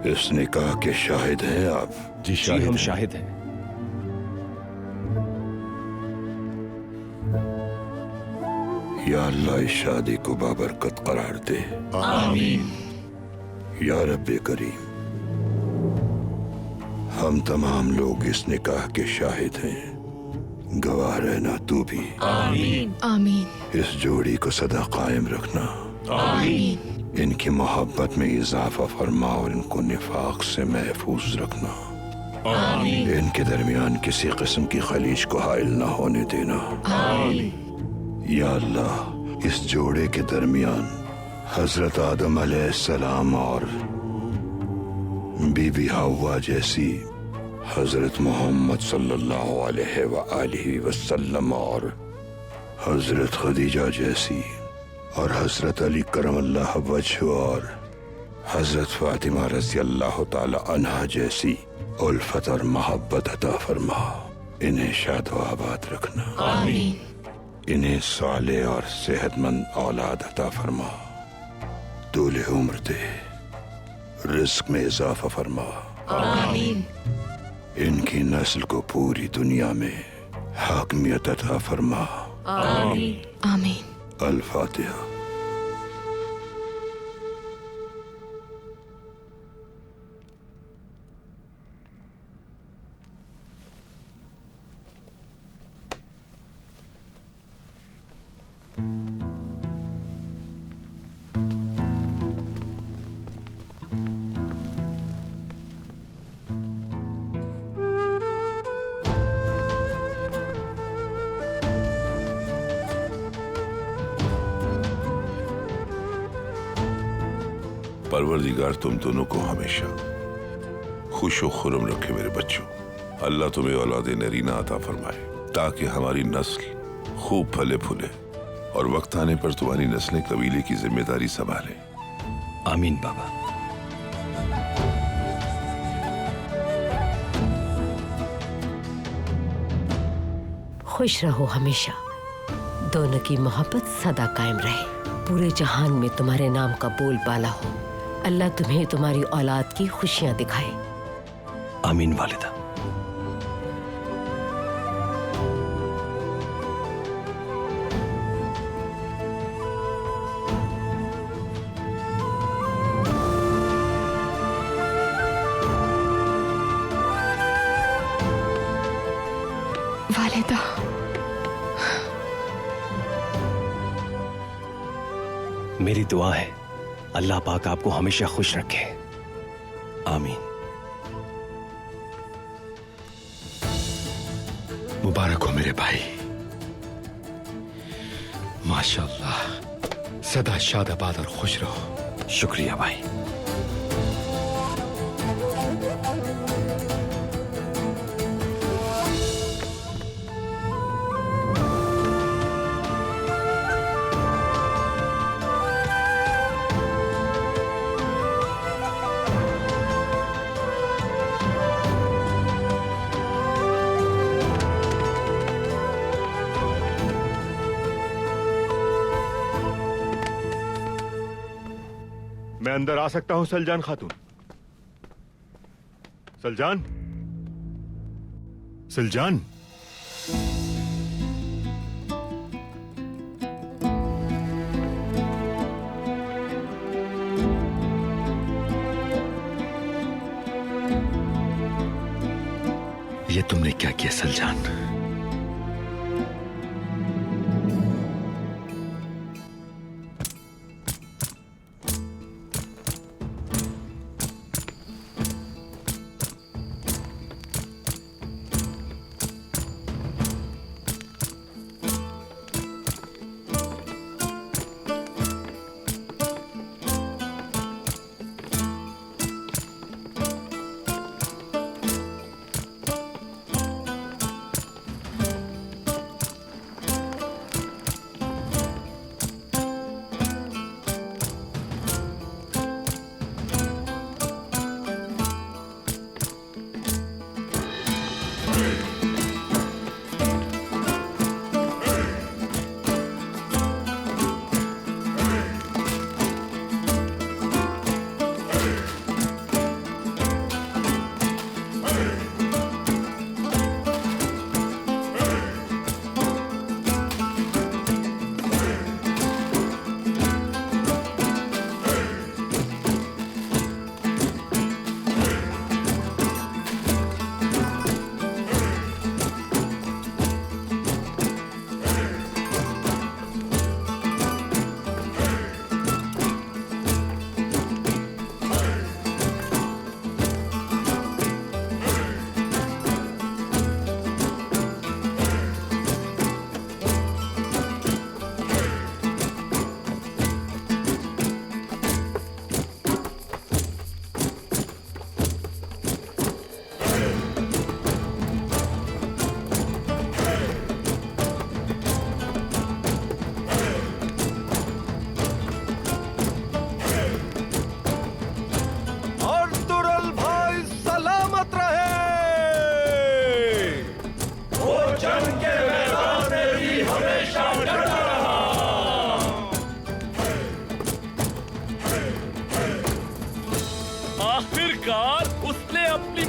इस निकाह के शाहिद हैं आप? जी हम शाहिद हैं। या अल्लाह इस शादी को बाबरकत करार दे। आमीन। या रब्बे करीम, हम तमाम लोग इस निकाह के शाहिद हैं, गवाह रहना तू भी। आमीन। आमीन। इस जोड़ी को सदा कायम रखना। आमीन। इनकी मोहब्बत में इजाफा फरमा और इनको निफाक से महफूज रखना। आमीन। इनके दरमियान किसी किस्म की खलीज को हाइल ना होने देना। आमीन। या अल्लाह, इस जोड़े के दरमियान हजरत आदम अलैहिस्सलाम और बीबी हव्वा जैसी हजरत मोहम्मद सल्लल्लाहु अलैहि वसल्लम और हजरत खदीजा जैसी और हजरत अली करमल्लाह वजहु और हजरत फातिमा रज़ी अल्लाह ताला अन्हा जैसी उल्फत और मोहब्बत अता फरमा। इन्हें शाद व आबाद रखना। आमीन। इन्हें साले और सेहतमंद औलाद अता फरमा। दूल्हे उम्र दे, रिस्क में इजाफा फरमा। आमीन। इनकी नस्ल को पूरी दुनिया में हाकमियत अता फरमा। आमीन। आमीन। अल फातिहा। परवरदिगार तुम दोनों को हमेशा खुश व खुर्रम रखे मेरे बच्चों। अल्लाह तुम्हें औलाद नरीना अता फरमाए ताकि हमारी नस्ल खूब फले फूले और वक्त आने पर तुम्हारी नस्लें कबीले की जिम्मेदारी संभाले। आमीन बाबा। खुश रहो हमेशा, दोनों की मोहब्बत सदा कायम रहे, पूरे जहान में तुम्हारे नाम का बोलबाला हो। अल्लाह तुम्हें तुम्हारी औलाद की खुशियां दिखाए। आमीन वालिदा। वालिदा, मेरी दुआ है अल्लाह पाक आपको हमेशा खुश रखे। आमीन। मुबारक हो मेरे भाई, माशाअल्लाह, सदा शादाबाद और खुश रहो। शुक्रिया भाई। मैं अंदर आ सकता हूं सलजान खातून? सलजान, सलजान। तुमने क्या किया सलजान?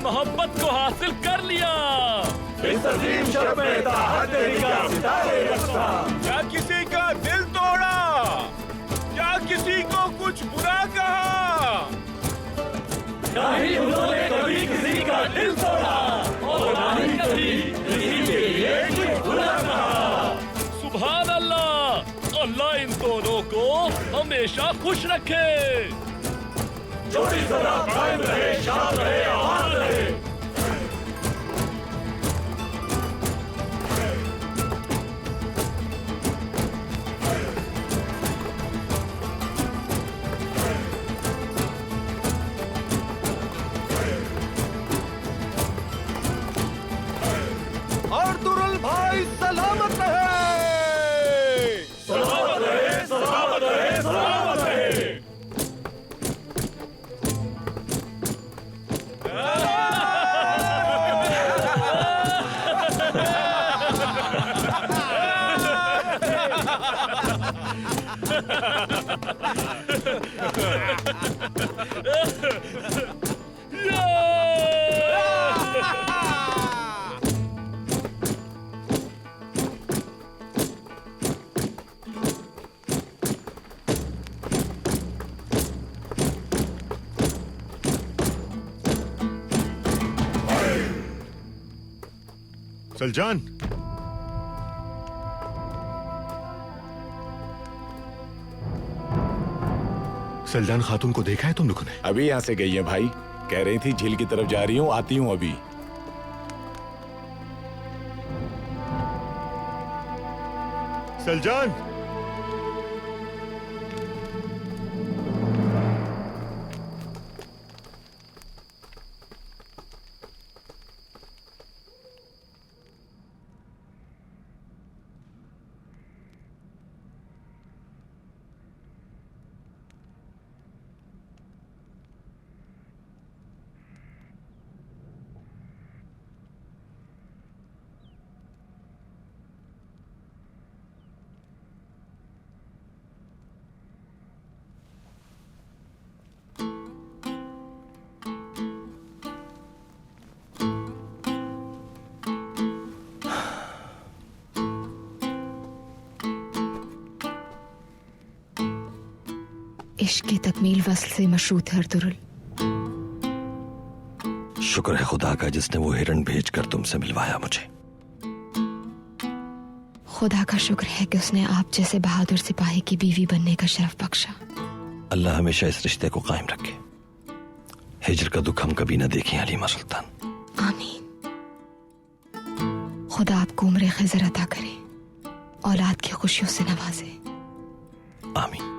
मोहब्बत को हासिल कर लिया। इस अजीम शर्फ में ताहत तेरी का सितारे रखता। क्या किसी का दिल तोड़ा? क्या किसी को कुछ बुरा कहा? नहीं उन्होंने कभी किसी का दिल तोड़ा और ना ही कभी किसी के लिए कुछ बुरा कहा। सुभान अल्लाह, अल्लाह इन दोनों को हमेशा खुश रखे। जोड़ी सदा कायम रहे, शान रहे, आवाज रहे। और दुरुल भाई सलामत रहे। सलामत रहे, सलामत रहे, सलामत रहे। सलजान, सलजान खातून को देखा है तुम लोगों ने? अभी यहाँ से गई है भाई, कह रही थी झील की तरफ जा रही हूँ, आती हूँ अभी। सलजान, इश्क की तकमील वस्ल से मशरूत है अर्तुरुल। शुक्र है खुदा का जिसने वो हिरण भेजकर तुमसे मिलवाया मुझे। खुदा का शुक्र है कि उसने आप जैसे बहादुर सिपाही की बीवी बनने का शर्फ बख्शा। अल्लाह हमेशा इस रिश्ते को कायम रखे। हिजर का दुख हम कभी न देखें हलीमा सुल्तान। आमीन। खुदा आपको उम्र खिजर अता करे, औलाद की खुशियों से नवाजे। आमीन।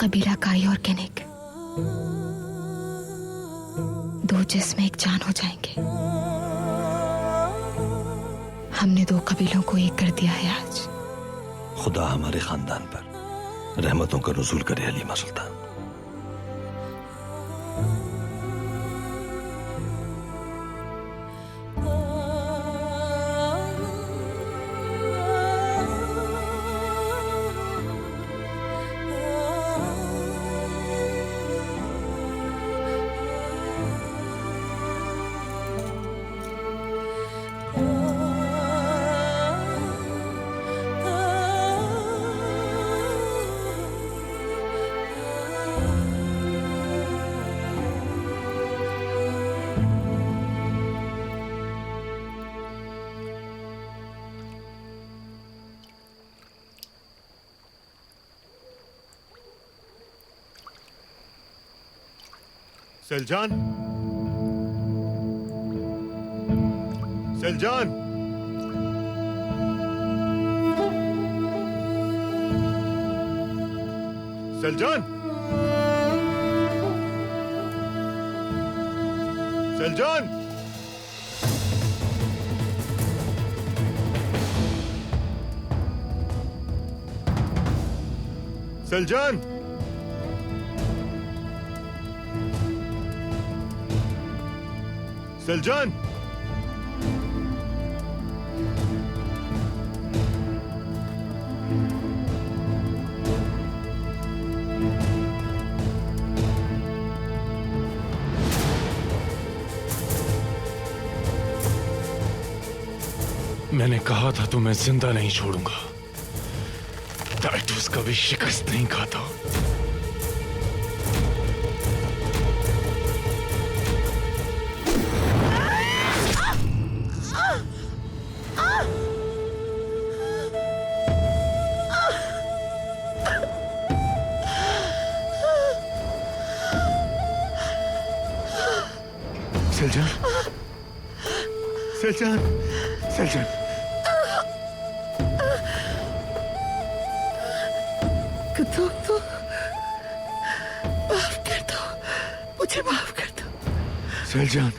कबीला काई और केनिक दो जिस्म एक जान हो जाएंगे। हमने दो कबीलों को एक कर दिया है आज। खुदा हमारे खानदान पर रहमतों का नुज़ूल करे हलीमा सुल्तान। सलजान, सलजान, सलजान, सलजान, सलजान, सलजान, मैंने कहा था तुम्हें जिंदा नहीं छोड़ूंगा। टाइटस कभी शिकस्त नहीं खाता। सलजान, सलजान, सलजान, तो माफ कर दो, मुझे माफ कर दो। सलजान,